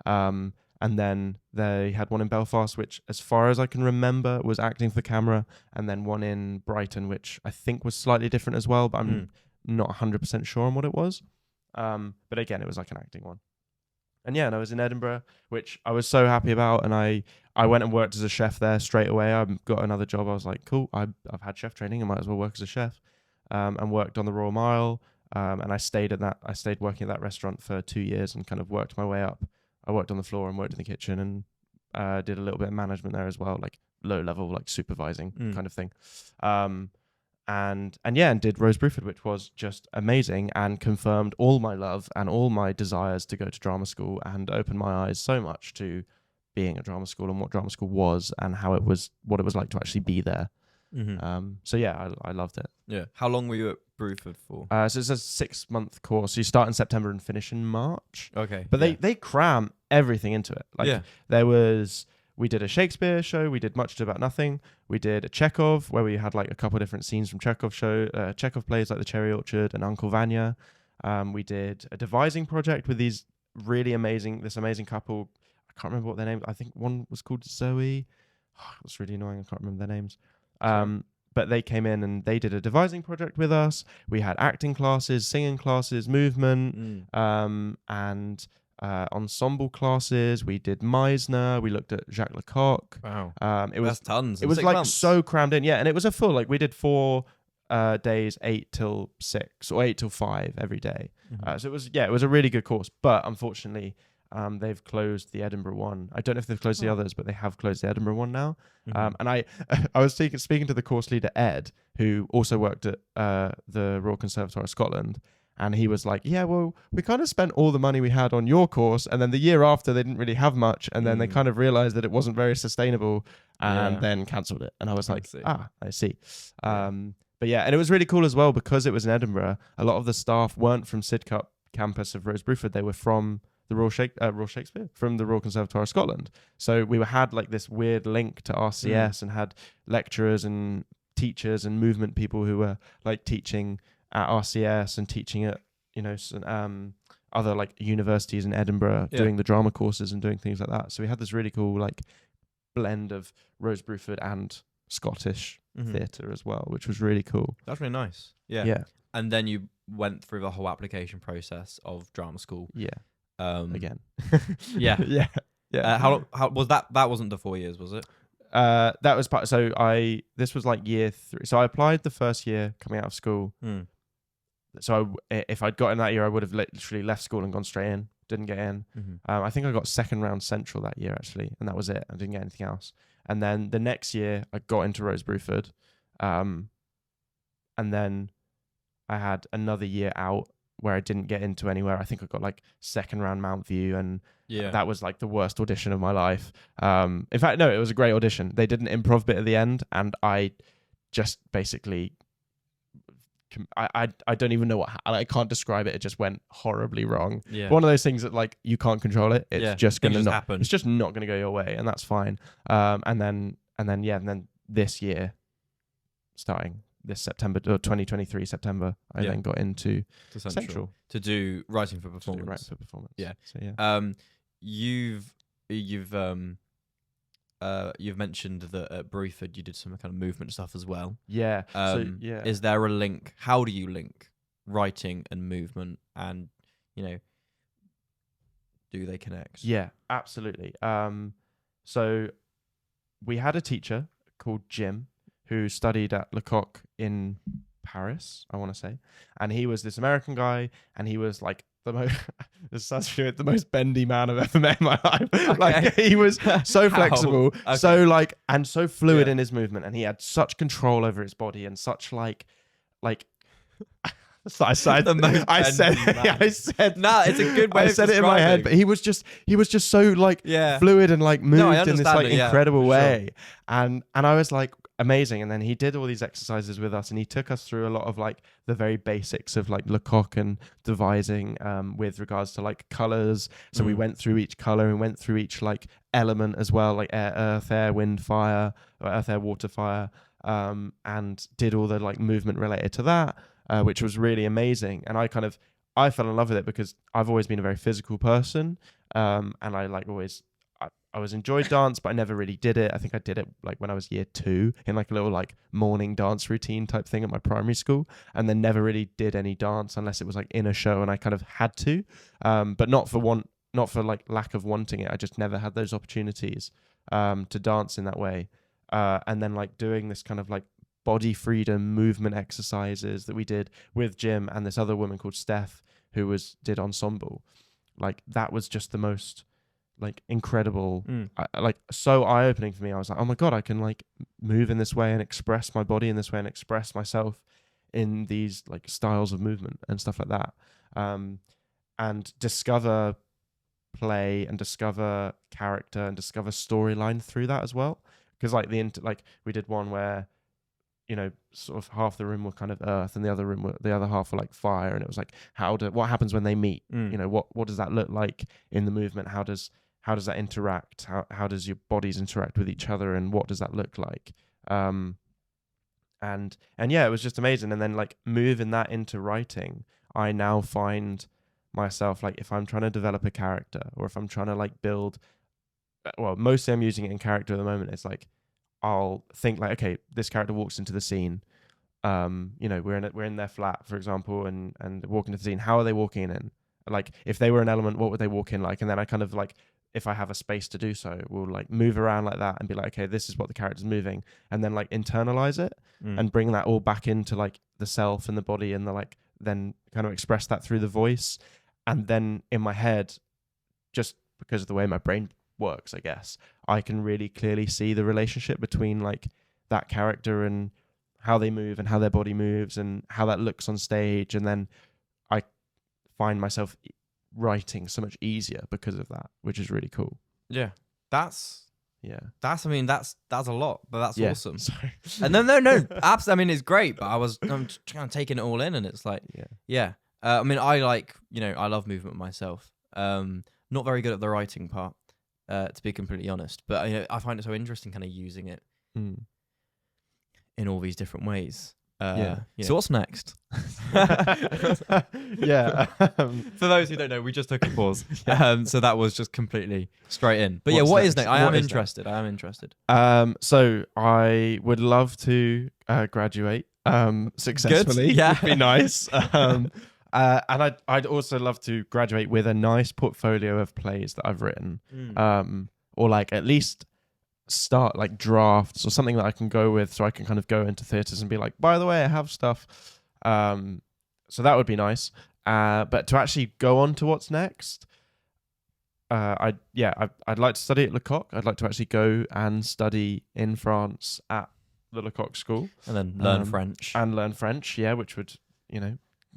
And then they had one in Belfast, which, as far as I can remember, was acting for the camera, and then one in Brighton, which I think was slightly different as well, but I'm not 100% sure on what it was. But again, it was like an acting one. And yeah, and I was in Edinburgh, which I was so happy about. And I went and worked as a chef there straight away. I got another job. I was like, cool, I've had chef training. I might as well work as a chef. And worked on the Royal Mile. And I stayed working at that restaurant for 2 years and kind of worked my way up. I worked on the floor and worked in the kitchen and did a little bit of management there as well, like low level, like supervising kind of thing. And did Rose Bruford, which was just amazing and confirmed all my love and all my desires to go to drama school and opened my eyes so much to being at drama school and what drama school was and what it was like to actually be there. So yeah, I loved it. Yeah. How long were you at Bruford for? So it's a 6-month course. You start in September and finish in March. Okay. But they cram everything into it. Like we did a Shakespeare show. We did Much Ado About Nothing. We did a Chekhov, where we had like a couple of different scenes from Chekhov plays like The Cherry Orchard and Uncle Vanya. We did a devising project with this amazing couple. I can't remember what their names. I think one was called Zoe. Oh, it's really annoying. I can't remember their names. But they came in and they did a devising project with us. We had acting classes, singing classes, movement, and ensemble classes. We did Meisner. We looked at Jacques Lecoq. Wow. That's tons. It was like so crammed in. Yeah, and it was a full, like we did 4 days, 8 till 6 or 8 till 5 every day. So it was a really good course. But unfortunately, they've closed the Edinburgh one. I don't know if they've closed the others, but they have closed the Edinburgh one now. And I was speaking to the course leader, Ed, who also worked at the Royal Conservatoire of Scotland. And he was like, yeah, well, we kind of spent all the money we had on your course. And then the year after, they didn't really have much. And then they kind of realized that it wasn't very sustainable and then cancelled it. And I was like, I see. But yeah, and it was really cool as well because it was in Edinburgh. A lot of the staff weren't from Sidcup campus of Rose Bruford. They were from the Royal Shakespeare, from the Royal Conservatoire of Scotland. So we had like this weird link to RCS and had lecturers and teachers and movement people who were like teaching at RCS and teaching at other like universities in Edinburgh, doing the drama courses and doing things like that. So we had this really cool like blend of Rose Bruford and Scottish theatre as well, which was really cool. That's really nice. Yeah. And then you went through the whole application process of drama school. Yeah. Again. Yeah. Yeah. How was that? That wasn't the 4 years, was it? That was part. So this was like year 3. So I applied the first year coming out of school. So if I'd got in that year, I would have literally left school and gone straight in. Didn't get in. I think I got second round central that year actually, and that was it. I didn't get anything else. And then the next year, I got into Rose Bruford, and then I had another year out where I didn't get into anywhere. I think I got like second round Mount View, and that was like the worst audition of my life. In fact, no, it was a great audition. They did an improv bit at the end, and I just basically. I don't even know I can't describe it. It just went horribly wrong. One of those things that like you can't control it. It's just gonna not happen. It's just not gonna go your way, and that's fine. And then this year, starting this September or 2023 September, I then got into Central to do writing for performance. Writing for performance. Yeah. So yeah. You've you've mentioned that at Bruford you did some kind of movement stuff as well. Yeah. Is there a link? How do you link writing and movement, and do they connect? Yeah, absolutely. So we had a teacher called Jim who studied at Lecoq in Paris, I want to say, and he was this American guy, and he was like the most bendy man I've ever met in my life. Okay. Like he was so flexible, okay. So fluid in his movement, and he had such control over his body and such like. So I said, no, it's a good way. I said it in my head, but he was just so like fluid and like moved in this like incredible way, and I was like amazing. And then he did all these exercises with us, and he took us through a lot of like the very basics of like Lecoq and devising with regards to like colors. So we went through each color and went through each like element as well, like earth, air, wind, fire, or earth, air, water, fire, and did all the like movement related to that. Which was really amazing, and I fell in love with it because I've always been a very physical person, and I like always I always enjoyed dance, but I never really did it. I think I did it like when I was year 2 in like a little like morning dance routine type thing at my primary school, and then never really did any dance unless it was like in a show and I kind of had to, but not for like lack of wanting it. I just never had those opportunities to dance in that way, and then like doing this kind of like body freedom movement exercises that we did with Jim and this other woman called Steph who did ensemble. Like that was just the most like incredible, like so eye-opening for me. I was like, oh my God, I can like move in this way and express my body in this way and express myself in these like styles of movement and stuff like that. And discover play and discover character and discover storyline through that as well. Because like we did one where sort of half the room were kind of earth and the other half were like fire, and it was like what happens when they meet? What does that look like in the movement? How does that interact? How does your bodies interact with each other, and what does that look like? And yeah, it was just amazing. And then like moving that into writing, I now find myself like if I'm trying to develop a character or if I'm trying to like build, well, mostly I'm using it in character at the moment. It's like I'll think like, okay, this character walks into the scene. We're in their flat, for example, and walk into the scene. How are they walking in? Like, if they were an element, what would they walk in like? And then I kind of like, if I have a space to do so, we'll like move around like that and be like, okay, this is what the character's moving, and then like internalize it and bring that all back into like the self and the body, and the like, then kind of express that through the voice, and then in my head, just because of the way my brain works, I guess, I can really clearly see the relationship between like that character and how they move and how their body moves and how that looks on stage, and then I find myself writing so much easier because of that, which is really cool. Yeah, that's a lot, but that's awesome. Sorry. And no, absolutely. I mean, it's great, but I'm kind of taking it all in, and it's like, yeah. I mean, I like, I love movement myself. Not very good at the writing part, to be completely honest, but I find it so interesting, kind of using it in all these different ways. So what's next? Yeah. For those who don't know, we just took a pause. So that was just completely straight in. But what is next? I am interested. So I would love to graduate successfully. Good. Yeah. Would be nice. And I'd also love to graduate with a nice portfolio of plays that I've written, or like at least start like drafts or something that I can go with, so I can kind of go into theatres and be like, by the way, I have stuff. So that would be nice. But to actually go on to what's next, I'd like to study at Lecoq. I'd like to actually go and study in France at the Lecoq school, and then learn French. Yeah, which would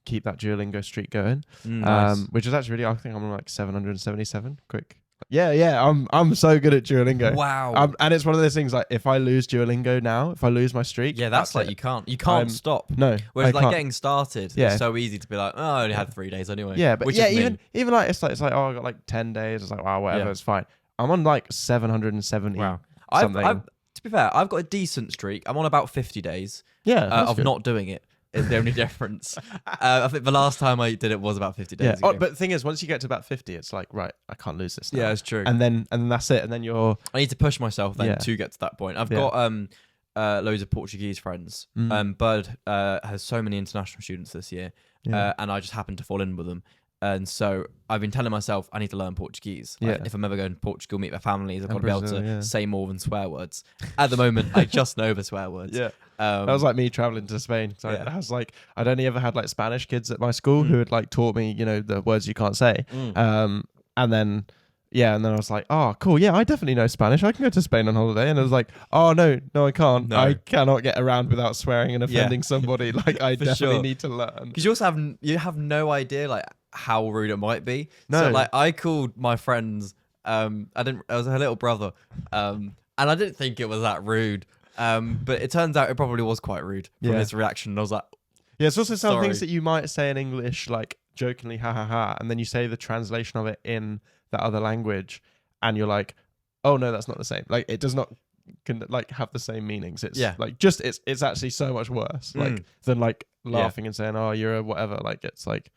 keep that Duolingo streak going. Nice. Which is actually really, I think I'm on like 777 quick. Yeah, I'm so good at Duolingo. Wow. And it's one of those things, like if I lose Duolingo now, if I lose my streak, that's like it. you can't stop. No. Whereas I like can't. getting started, it's so easy to be like, oh, I only had 3 days anyway. Yeah, but even like it's like, oh, I got like 10 days. It's like, wow, whatever, it's fine. I'm on like 770. Wow. Something. To be fair, I've got a decent streak. I'm on about 50 days. Yeah, of good. not doing it. is the only difference. I think the last time I did it was about 50 days ago. But the thing is, once you get to about 50, it's like, right, I can't lose this now. Yeah, it's true. And then that's it. And then I need to push myself then to get to that point. I've got loads of Portuguese friends. Bud has so many international students this year, and I just happened to fall in with them. And so I've been telling myself I need to learn Portuguese. Like, if I'm ever going to Portugal, meet their families, I've got to be able to say more than swear words. At the moment, I just know the swear words. Yeah. That was like me traveling to Spain. So I was like, I'd only ever had like Spanish kids at my school who had like taught me, the words you can't say. And then I was like, oh, cool. Yeah, I definitely know Spanish. I can go to Spain on holiday. And I was like, oh, no, I can't. No. I cannot get around without swearing and offending somebody. Like, I definitely need to learn. Because you also have no idea, like, how rude it might be. No. So, like, I called my friends, I was her little brother, and I didn't think it was that rude. But it turns out it probably was quite rude from his reaction. And I was like, yeah, it's also some things that you might say in English, like, jokingly, ha, ha, ha. And then you say the translation of it in that other language, and you're like, oh no, that's not the same. Like, it does not have the same meanings. It's like just it's actually so much worse than like laughing and saying, oh, you're a whatever. Like, it's like,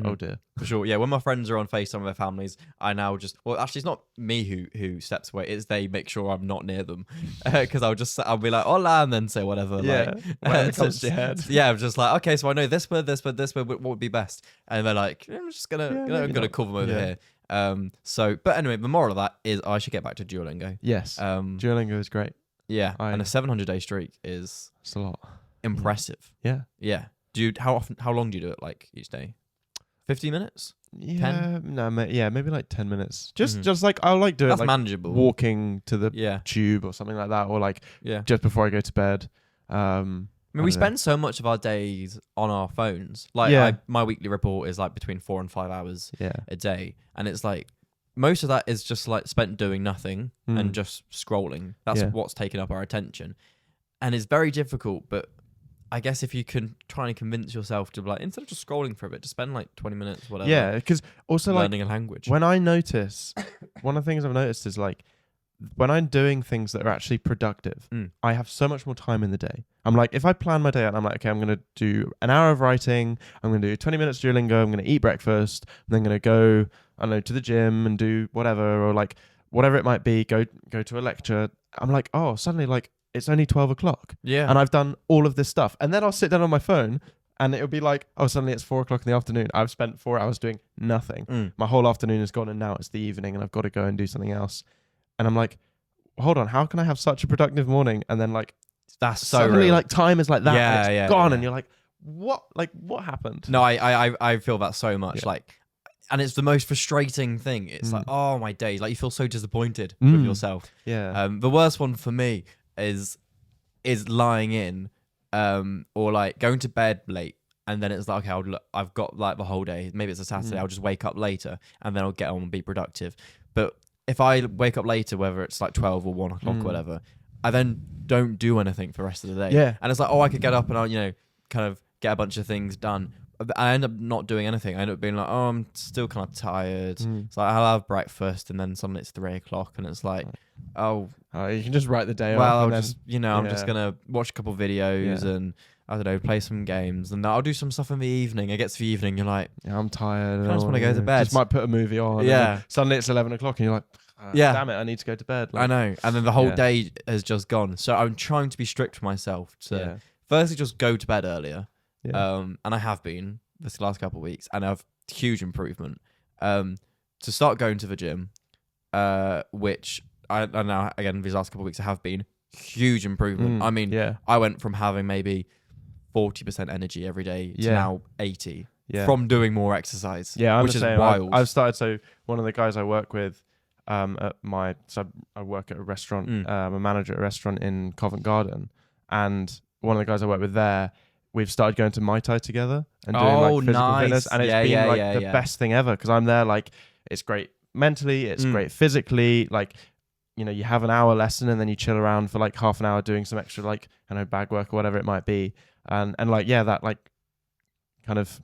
oh dear. For sure. Yeah, when my friends are on FaceTime with their families, I now actually it's not me who steps away, it's they make sure I'm not near them. Because I'll be like, hola, and then say whatever. Yeah, whatever comes to your head. Yeah, I'm just like, okay, so I know this word, what would be best? And they're like, I'm just gonna call them over here. But anyway, the moral of that is I should get back to Duolingo. Yes. Duolingo is great. Yeah, and a 700-day streak is a lot. Impressive. Yeah. Yeah. How long do you do it, like, each day? 50 minutes? Yeah, 10? No, maybe like 10 minutes. Just like I like doing it. That's like manageable. Walking to the tube or something like that, or like just before I go to bed. I mean, we spend so much of our days on our phones. Like, my weekly report is like between 4 and 5 hours a day, and it's like most of that is just like spent doing nothing and just scrolling. That's what's taking up our attention, and it's very difficult. But I guess if you can try and convince yourself to, like, instead of just scrolling for a bit, to spend like 20 minutes, whatever. Yeah, because also learning like a language. When I notice, one of the things I've noticed is like when I'm doing things that are actually productive, I have so much more time in the day. I'm like, if I plan my day out, I'm like, okay, I'm going to do an hour of writing. I'm going to do 20 minutes Duolingo. I'm going to eat breakfast. I'm then going to go, I don't know, to the gym and do whatever, or like whatever it might be, go to a lecture. I'm like, oh, suddenly like it's only 12 o'clock. Yeah. And I've done all of this stuff. And then I'll sit down on my phone and it'll be like, oh, suddenly it's 4 o'clock in the afternoon. I've spent 4 hours doing nothing. My whole afternoon is gone and now it's the evening and I've got to go and do something else. And I'm like, hold on, how can I have such a productive morning? And then like, that's so suddenly real. Like time is like that. Yeah, and it's gone. And you're like, what? Like, what happened? No, I feel that so much. Yeah. Like, and it's the most frustrating thing. It's like, oh, my days. Like, you feel so disappointed with yourself. Yeah. The worst one for me is lying in, or like going to bed late, and then it's like, okay, I've got like the whole day. Maybe it's a Saturday. I'll just wake up later, and then I'll get on and be productive. But if I wake up later, whether it's like 12 or 1 o'clock or whatever, I then don't do anything for the rest of the day. Yeah. And it's like, oh, I could get up and I'll, kind of get a bunch of things done. I end up not doing anything. I end up being like, oh, I'm still kind of tired. So I'll have breakfast, and then suddenly it's 3 o'clock, and it's like, oh, you can just write the day off. Well, I'm just gonna watch a couple of videos and I don't know, play some games, and I'll do some stuff in the evening. It gets to the evening, you're like, I'm tired. I just want to go to bed. Just might put a movie on. Yeah. Suddenly it's 11 o'clock, and you're like, damn it, I need to go to bed. Like, I know. And then the whole day has just gone. So I'm trying to be strict for myself to firstly just go to bed earlier. Yeah. And I have been this last couple of weeks, and I've huge improvement. To start going to the gym, which I now again these last couple of weeks I have been huge improvement. I mean, I went from having maybe 40% energy every day to now 80 from doing more exercise. Yeah, which is wild. I've started. So one of the guys I work with, I work at a restaurant. I'm a manager at a restaurant in Covent Garden, and one of the guys I work with there, we've started going to Muay Thai together and doing like physical fitness, and it's been like the best thing ever, because I'm there, like, it's great mentally, it's great physically, like, you have an hour lesson and then you chill around for like half an hour doing some extra, like, I know, bag work or whatever it might be, and like, that like kind of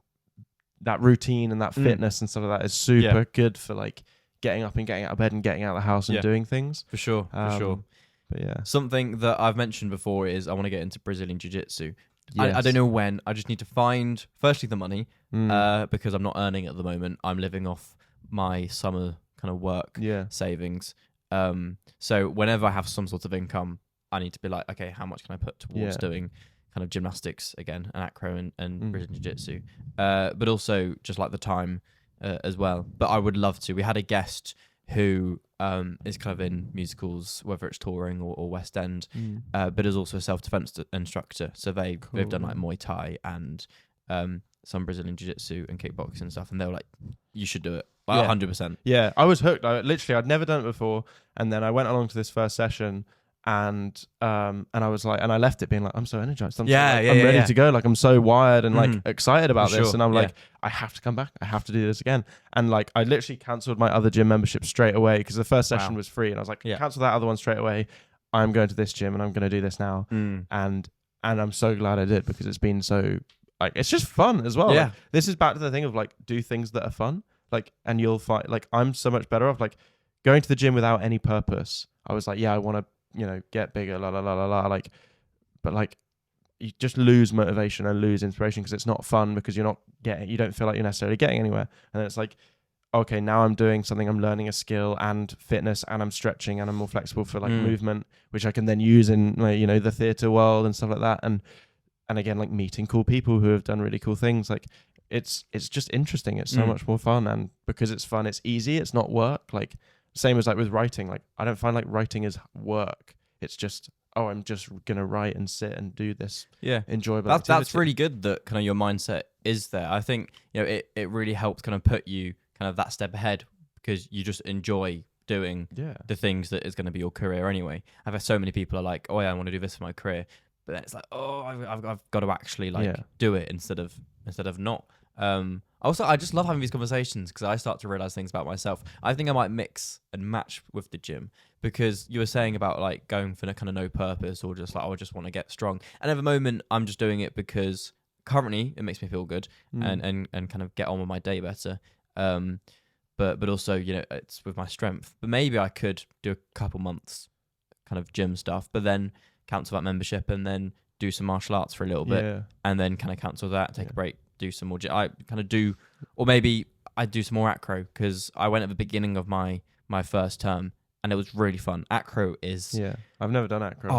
that routine and that fitness and stuff like that is super good for like getting up and getting out of bed and getting out of the house and doing things. For sure. But yeah, something that I've mentioned before is I want to get into Brazilian Jiu-Jitsu. I don't know when. I just need to find, firstly, the money, Mm. because I'm not earning at the moment. I'm living off my summer kind of work savings. So whenever I have some sort of income, I need to be like, okay, how much can I put towards doing kind of gymnastics again, and acro and Brazilian jiu-jitsu, but also just like the time as well. But I would love to. We had a guest who is kind of in musicals, whether it's touring or West End, but is also a self-defense instructor. So they've done like Muay Thai and some Brazilian jiu-jitsu and kickboxing and stuff, and they were like, you should do it. Like, 100%. Yeah, I was hooked. I'd never done it before, and then I went along to this first session, and I was like, and I left it being like, I'm so energized. I'm ready to go. Like, I'm so wired and like excited about this, and I'm like, I have to come back. I have to do this again. And like, I literally cancelled my other gym membership straight away because the first session was free, and I was like, cancel that other one straight away. I'm going to this gym, and I'm going to do this now. And I'm so glad I did, because it's been so like, it's just fun as well. Yeah. Like, this is back to the thing of like, do things that are fun. Like, and you'll find, like, I'm so much better off like going to the gym without any purpose. I was like, I want to, get bigger, like, but like, you just lose motivation and lose inspiration because it's not fun, because you don't feel like you're necessarily getting anywhere. And then it's like, okay, now I'm doing something, I'm learning a skill and fitness, and I'm stretching, and I'm more flexible for like movement, which I can then use in the theatre world and stuff like that. And again, like meeting cool people who have done really cool things. Like, it's just interesting. It's so much more fun, and because it's fun, it's easy. It's not work. Like, same as like with writing. Like, I don't find like writing is work. It's just, I'm just gonna write and sit and do this. Yeah, enjoyable. That's really good that kind of your mindset is there. I think it really helps kind of put you kind of that step ahead, because you just enjoy doing the things that is going to be your career anyway. I've had so many people are like, I want to do this for my career, but then it's like, I've got to actually like do it instead of not. Also, I just love having these conversations because I start to realize things about myself. I think I might mix and match with the gym, because you were saying about like going for kind of no purpose, or just like, I just want to get strong. And at the moment, I'm just doing it because currently it makes me feel good and kind of get on with my day better. But also, it's with my strength. But maybe I could do a couple months kind of gym stuff, but then cancel that membership and then do some martial arts for a little bit, and then kind of cancel that, take a break, do some more. I kind of do, or maybe I do some more acro, because I went at the beginning of my first term, and it was really fun. Acro is I've never done acro.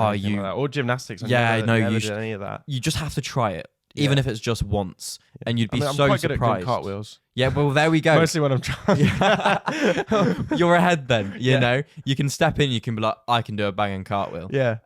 Or gymnastics. Never did any of that. You just have to try it. Even if it's just once, and you'd be I'm so quite surprised. Good at doing cartwheels. Yeah, well, there we go. Mostly when I'm trying. You're ahead then. You know, you can step in. You can be like, I can do a banging cartwheel. Yeah.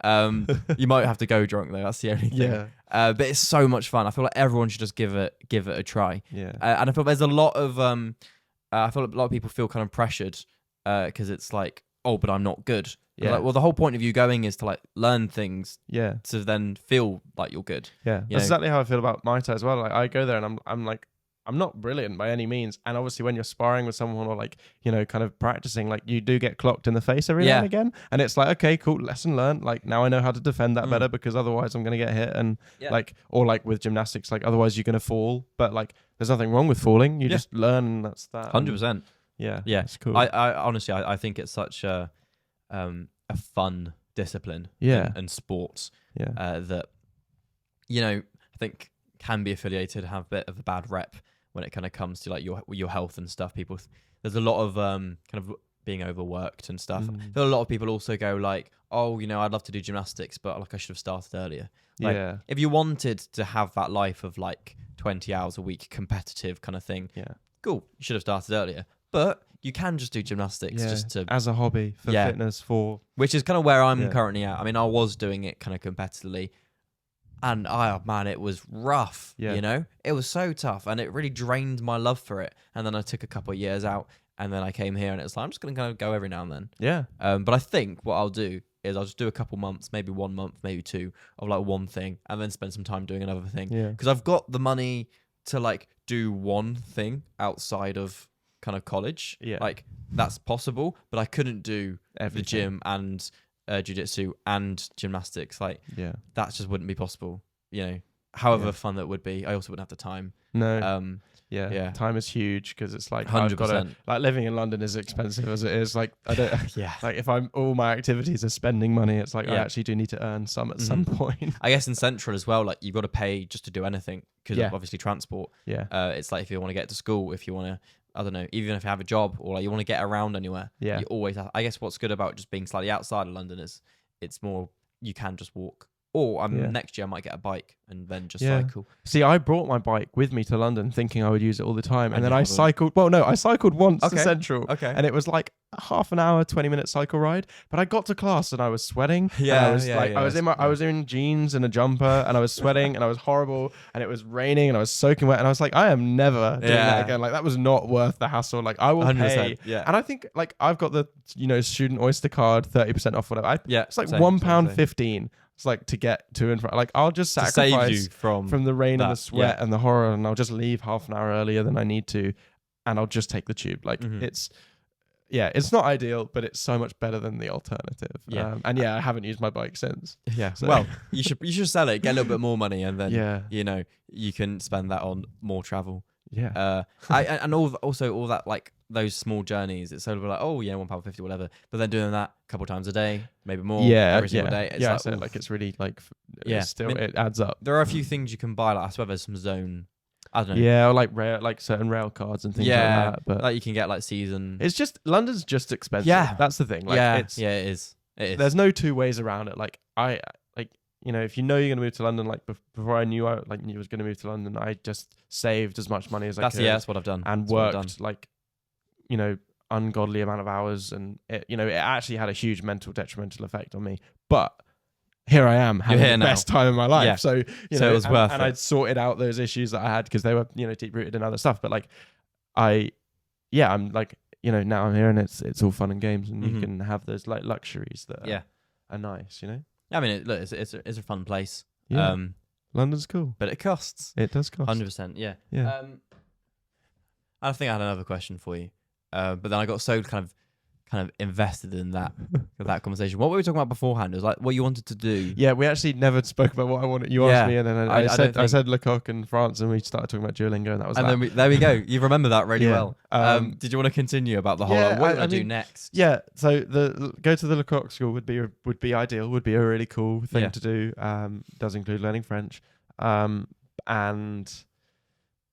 You might have to go drunk though. That's the only thing. Yeah. But it's so much fun. I feel like everyone should just give it a try. Yeah. And I feel there's a lot of I feel like a lot of people feel kind of pressured because it's like, but I'm not good. Yeah. Like, well, the whole point of you going is to like learn things. Yeah. To then feel like you're good. Yeah. That's exactly how I feel about Muay Thai as well. Like, I go there and I'm like, I'm not brilliant by any means. And obviously when you're sparring with someone, or like, kind of practicing, like, you do get clocked in the face every now and again. And it's like, okay, cool, lesson learned. Like, now I know how to defend that better, because otherwise I'm going to get hit. And like, or like with gymnastics, like, otherwise you're going to fall. But like, there's nothing wrong with falling. You just learn, and that's that. 100%. Yeah. It's cool. I honestly, I think it's such a fun discipline and sports that, I think can be affiliated, have a bit of a bad rep when it kind of comes to like your health and stuff. There's a lot of kind of being overworked and stuff. I feel a lot of people also go like, I'd love to do gymnastics, but like I should have started earlier. Like, if you wanted to have that life of like 20 hours a week competitive kind of thing, cool, you should have started earlier. But you can just do gymnastics just to as a hobby for fitness, which is kind of where I'm currently at. I mean, I was doing it kind of competitively, and it was rough. It was so tough, and it really drained my love for it. And then I took a couple of years out, and then I came here, and it's like, I'm just gonna kind of go every now and then. Yeah. But I think what I'll do is I'll just do a couple months, maybe 1 month, maybe two, of like one thing, and then spend some time doing another thing. Yeah. Because I've got the money to like do one thing outside of kind of college. Yeah. Like, that's possible, but I couldn't do the gym and jiu-jitsu and gymnastics. Like, that just wouldn't be possible. however fun that would be, I also wouldn't have the time. No. Yeah. Yeah, time is huge because it's like 100%. Like living in London is expensive as it is. Like I don't Yeah. like if all my activities are spending money, it's like I Yeah. actually do need to earn some at some point. I guess in Central as well, like you've got to pay just to do anything because Yeah. of obviously transport. Yeah, It's like if you want to get to school, if you want to, I don't know, even if you have a job or like you want to get around anywhere, yeah, you always have. I guess what's good about just being slightly outside of London is it's more you can just walk. Or Yeah. next year I might get a bike and then just Yeah. cycle. See, I brought my bike with me to London thinking I would use it all the time. And And then you I haven't. cycled. Well, no, I cycled once to Okay. Central. Okay. And it was like a half an hour, 20-minute cycle ride. But I got to class and I was sweating. And Yeah, I was yeah, like, yeah, I was in jeans and a jumper and I was sweating and I was horrible and it was raining and I was soaking wet. And I was like, I am never doing that Yeah. again. Like that was not worth the hassle. Like I will 100%. pay. Yeah. And I think like I've got the, student Oyster card, 30% off, whatever. Yeah. It's like same, £1.15. It's like to get to and from. Like I'll just to sacrifice save you from the rain and the that, sweat and the horror, and I'll just leave half an hour earlier than I need to, and I'll just take the tube. Like Mhm. it's not ideal, but it's so much better than the alternative. Yeah. And I haven't used my bike since. Yeah. So- Well, you should sell it, get a little bit more money, and then Yeah, you can spend that on more travel. yeah, And also all that like those small journeys. It's sort of like £1.50 whatever, but then doing that a couple times a day, maybe more. every single day. It's like, so oof. like it's really like Yeah. it's still I mean, it adds up. There are a few things you can buy. Like I swear there's some zone. I don't know. Yeah, or like certain rail cards and things like that. But like you can get like season. it's just London's just expensive. Yeah. That's the thing. Like It is. It is. there's no two ways around it. Like I like if you're going to move to London, like before I knew I was going to move to London, I just saved as much money as I could. That's what I've done. And That's what I've done. worked like ungodly amount of hours, and it actually had a huge mental detrimental effect on me. But here I am having here the now. best time of my life. Yeah. So So it was worth and it. I'd sorted out those issues that I had because they were deep rooted in other stuff. But like I'm like now I'm here and it's all fun and games, and you Mhm. can have those like luxuries that Yeah. are nice. I mean, look, it's a fun place. Yeah. London's cool. But it costs. It does cost. 100%. Yeah. Yeah. I think I had another question for you, but then I got so kind of invested in that conversation. What were we talking about beforehand? It was like what you wanted to do. Yeah, we actually never spoke about what I wanted. You Yeah. asked me, and then I don't I think- said Lecoq in France, and we started talking about Duolingo, and that was And that. then there we go. You remember that really Yeah. well. Did you want to continue about the whole Yeah, like, what I you want to do mean, next? Yeah, so go to the Lecoq school would be ideal. Would be a really cool thing Yeah. to do. Does include learning French, and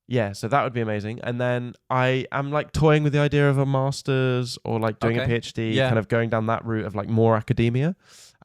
yeah, so that would be amazing. And then I am like toying with the idea of a master's or like doing a Okay. PhD, Yeah. kind of going down that route of like more academia.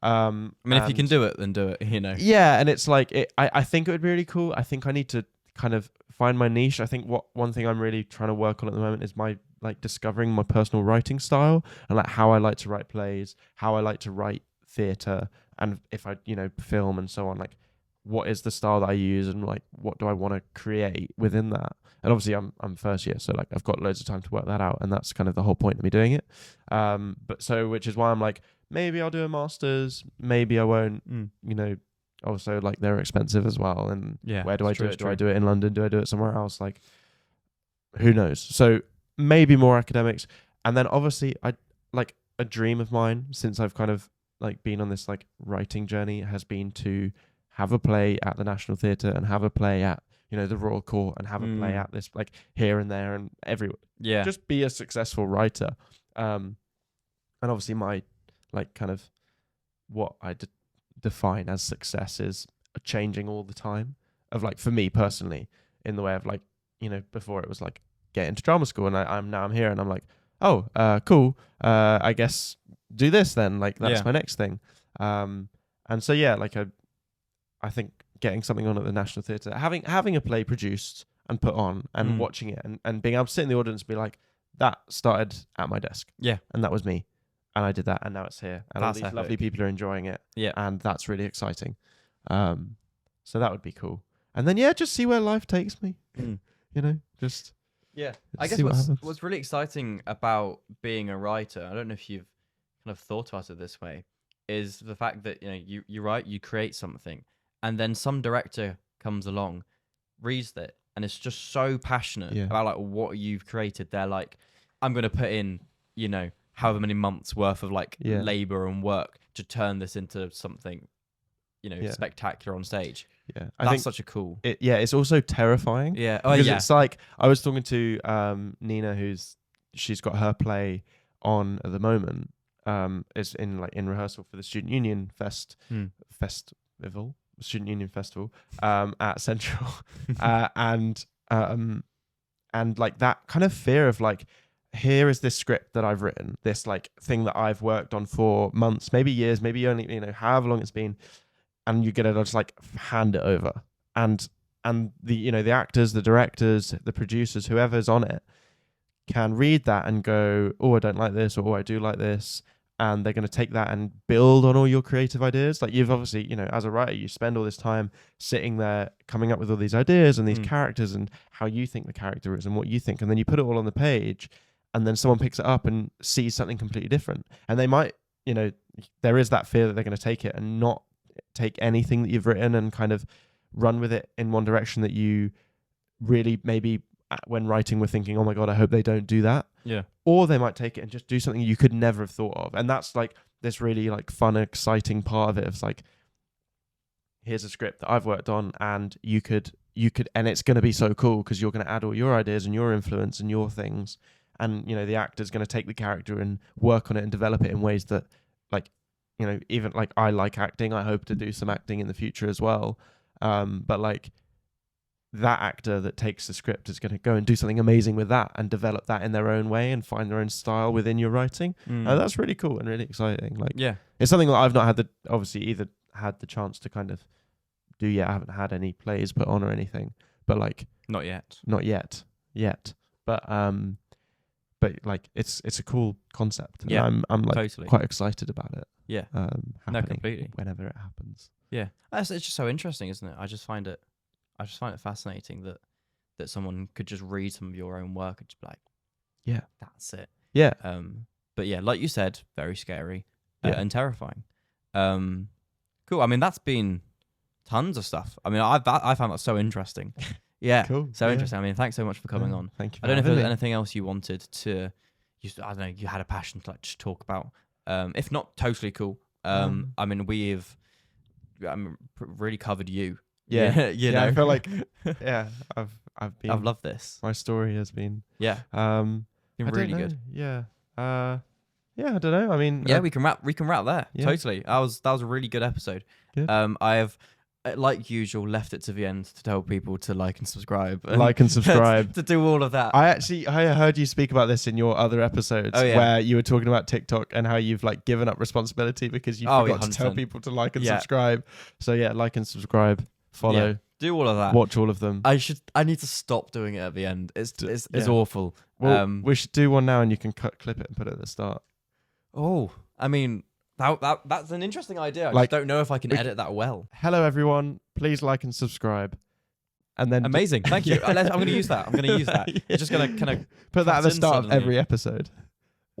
I mean, if you can and- do it, then do it. Yeah, and it's like I think it would be really cool. I think I need to kind of find my niche. I think one thing I'm really trying to work on at the moment is my like discovering my personal writing style and like how I like to write plays, how I like to write theatre, and if I film and so on, like what is the style that I use and like what do I want to create within that. And obviously I'm first year, so like I've got loads of time to work that out, and that's kind of the whole point of me doing it. Which is why I'm like, maybe I'll do a master's, maybe I won't. Also like they're expensive as well, and Yeah, where do I it's do true, it? it's Do I true. do it in London? Do I do it somewhere else? Like, who knows? So maybe more academics, and then obviously I like a dream of mine since I've kind of like been on this like writing journey has been to have a play at the National Theatre and have a play at the Royal Court and have a play at this like here and there and everywhere. Yeah. Just be a successful writer. And obviously my like kind of what I define as success is changing all the time of like for me personally in the way of like before it was like get into drama school and I'm here and I'm like cool I guess do this then, like that's my next thing. And so yeah, like I think getting something on at the National Theatre, having a play produced and put on and watching it and being able to sit in the audience and be like, that started at my desk. Yeah. And that was me. And I did that and now it's here. And all That's these lovely epic. people are enjoying it. Yeah. And that's really exciting. So that would be cool. And then just see where life takes me. Just Yeah, I see guess what happens. what's really exciting about being a writer, I don't know if you've kind of thought about it this way, is the fact that you write, you create something, and then some director comes along, reads it, and it's just so passionate about like what you've created. They're like, I'm going to put in however many months worth of like labor and work to turn this into something spectacular on stage. Yeah, That's such a cool. It's also terrifying. Yeah. Because it's like I was talking to Nina, she's got her play on at the moment. It's in rehearsal for the Student Union Student Union Festival at Central, and like that kind of fear of like, here is this script that I've written, this like thing that I've worked on for months, maybe years, maybe only however long it's been, and you get to just like hand it over, and the actors, the directors, the producers, whoever's on it can read that and go, oh, I don't like this, or oh, I do like this. And they're going to take that and build on all your creative ideas. Like you've obviously, as a writer, you spend all this time sitting there coming up with all these ideas and these characters and how you think the character is and what you think. And then you put it all on the page and then someone picks it up and sees something completely different. And they might, there is that fear that they're going to take it and not take anything that you've written and kind of run with it in one direction that you really maybe when writing were thinking, oh my God, I hope they don't do that. Yeah. Or they might take it and just do something you could never have thought of. And that's like this really like fun, exciting part of it. It's like, here's a script that I've worked on and you could, and it's going to be so cool because you're going to add all your ideas and your influence and your things. And, the actor's going to take the character and work on it and develop it in ways that like, even like I like acting. I hope to do some acting in the future as well. But like, that actor that takes the script is going to go and do something amazing with that and develop that in their own way and find their own style within your writing. That's really cool and really exciting. Like, it's something that I've not had either had the chance to kind of do yet. I haven't had any plays put on or anything, but like not yet. But like it's a cool concept. And Yeah, I'm like totally. quite excited about it. Yeah. Happening completely. Whenever it happens. Yeah. It's just so interesting, isn't it? I just find it fascinating that someone could just read some of your own work and just be like, yeah, that's it. Yeah. But yeah, like you said, very scary and terrifying. Cool. I mean, that's been tons of stuff. I mean, I found that so interesting. Yeah. Cool. So interesting. I mean, thanks so much for coming on. Thank you. I don't know if there's anything else you wanted to, I don't know, you had a passion to like just talk about. If not, totally cool. I mean, we've really covered you. Yeah, you know. I feel like I've loved this. My story has been been really good. Yeah. I don't know. I mean, we can wrap there. Yeah. Totally. That was a really good episode. Good. I have, like usual, left it to the end to tell people to like and subscribe. To do all of that. I heard you speak about this in your other episodes where you were talking about TikTok and how you've like given up responsibility because you forgot to tell people to like and subscribe. So yeah, like and subscribe. Follow, do all of that. Watch all of them. I need to stop doing it at the end. It's awful. Well, we should do one now, and you can clip it and put it at the start. Oh, I mean, that's an interesting idea. I just don't know if I can edit that well. Hello, everyone. Please like and subscribe. And then amazing. Thank you. I'm going to use that. You're just going to kind of put that at the start of every episode.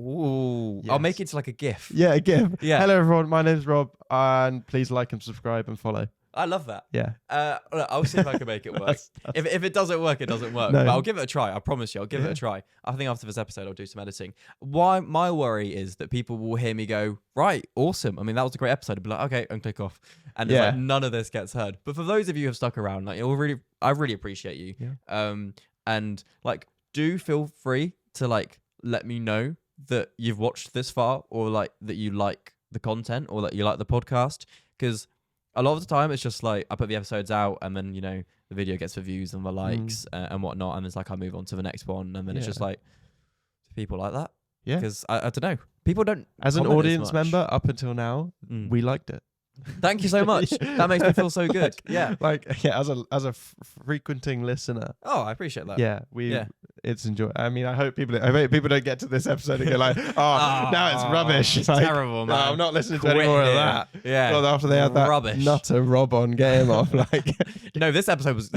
Ooh, yes. I'll make it to like a GIF. Yeah, a GIF. Yeah. Hello, everyone. My name's Rob, and please like and subscribe and follow. I love that. Yeah. I'll see if I can make it work. If it doesn't work, it doesn't work. No. But I'll give it a try. I promise you, I'll give it a try. I think after this episode, I'll do some editing. My worry is that people will hear me go, right, awesome. I mean, that was a great episode. I'll be like, okay, and click off. And it's like, none of this gets heard. But for those of you who have stuck around, like, I really appreciate you. Yeah. And like, do feel free to like let me know that you've watched this far, or like that you like the content, or that you like the podcast, because a lot of the time it's just like I put the episodes out and then the video gets the views and the likes and whatnot, and it's like I move on to the next one, and then it's just like people like that. Yeah, because I don't know, people don't. As an audience member, up until now, we liked it. Thank you so much. That makes me feel so good. As a frequenting listener. Oh, I appreciate that. It's enjoy. I mean, I hope people don't get to this episode and go like, now it's rubbish. It's like, terrible, man. No, I'm not listening to any more of that. Yeah. Well, after they had that rubbish nutter Rob on game off, like. No, this episode was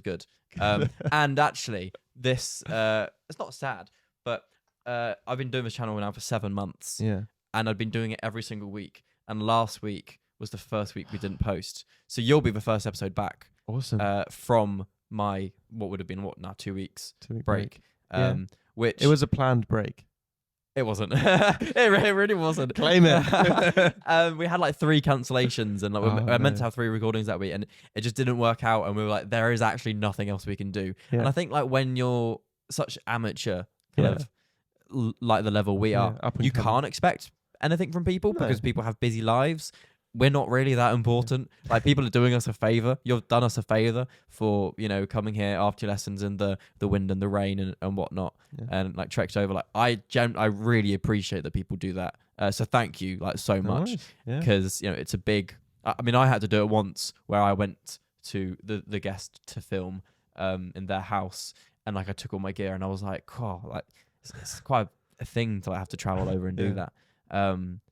good. And actually, this it's not sad, but I've been doing this channel now for 7 months. Yeah. And I've been doing it every single week. And last week was the first week we didn't post. So you'll be the first episode back. Awesome. From my, what would have been, 2 weeks 2 week break. Yeah. Which... It was a planned break. It wasn't. It really wasn't. Claim it. We had like 3 cancellations, and like we meant to have 3 recordings that week, and it just didn't work out. And we were like, there is actually nothing else we can do. Yeah. And I think like when you're such amateur, kind of like the level we are, you can't expect anything from people because people have busy lives. We're not really that important. Like, people are doing us a favor. You've done us a favor for, you know, coming here after your lessons in the wind and the rain and whatnot, and like trekked over. Like, I really appreciate that people do that. So thank you like so much, because you know it's a big. I mean, I had to do it once where I went to the guest to film in their house, and like I took all my gear, and I was like, oh, like it's quite a thing to like have to travel over and do that.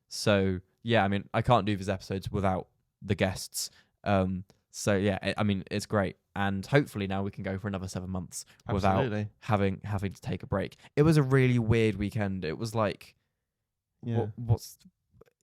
So. Yeah, I mean, I can't do these episodes without the guests. So yeah, I mean, it's great, and hopefully now we can go for another 7 months without having to take a break. It was a really weird weekend. It was like, what's,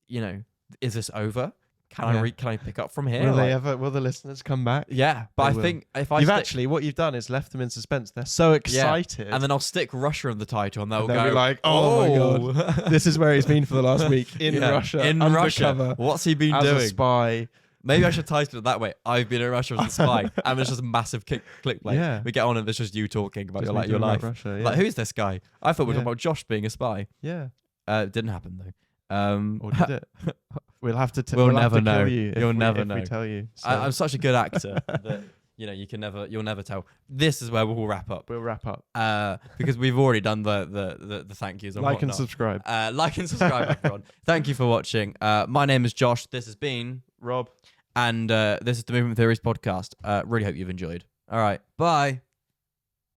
you know, is this over? Can I pick up from here? Will the listeners come back? Yeah, but I think if I what you've done is left them in suspense. They're so excited. And then I'll stick Russia in the title, and they'll be go like, "Oh my god, this is where he's been for the last week in Russia. In Russia, what's he been doing? As a spy." Maybe I should title it that way. I've been in Russia as a spy, and it's just a massive clickbait. Yeah. We get on, and it's just you talking about Just your life. Russia, Like, who's this guy? I thought we were talking about Josh being a spy. Yeah. It didn't happen though. Or did it? We'll have to. We'll never know. You'll never know. If we tell you. So. I'm such a good actor that you know you'll never tell. This is where we'll wrap up. We'll wrap up because we've already done the thank yous and like whatnot. and subscribe. Like and subscribe, everyone. Thank you for watching. My name is Josh. This has been Rob, and this is the Movement Theories podcast. Really hope you've enjoyed. All right, bye.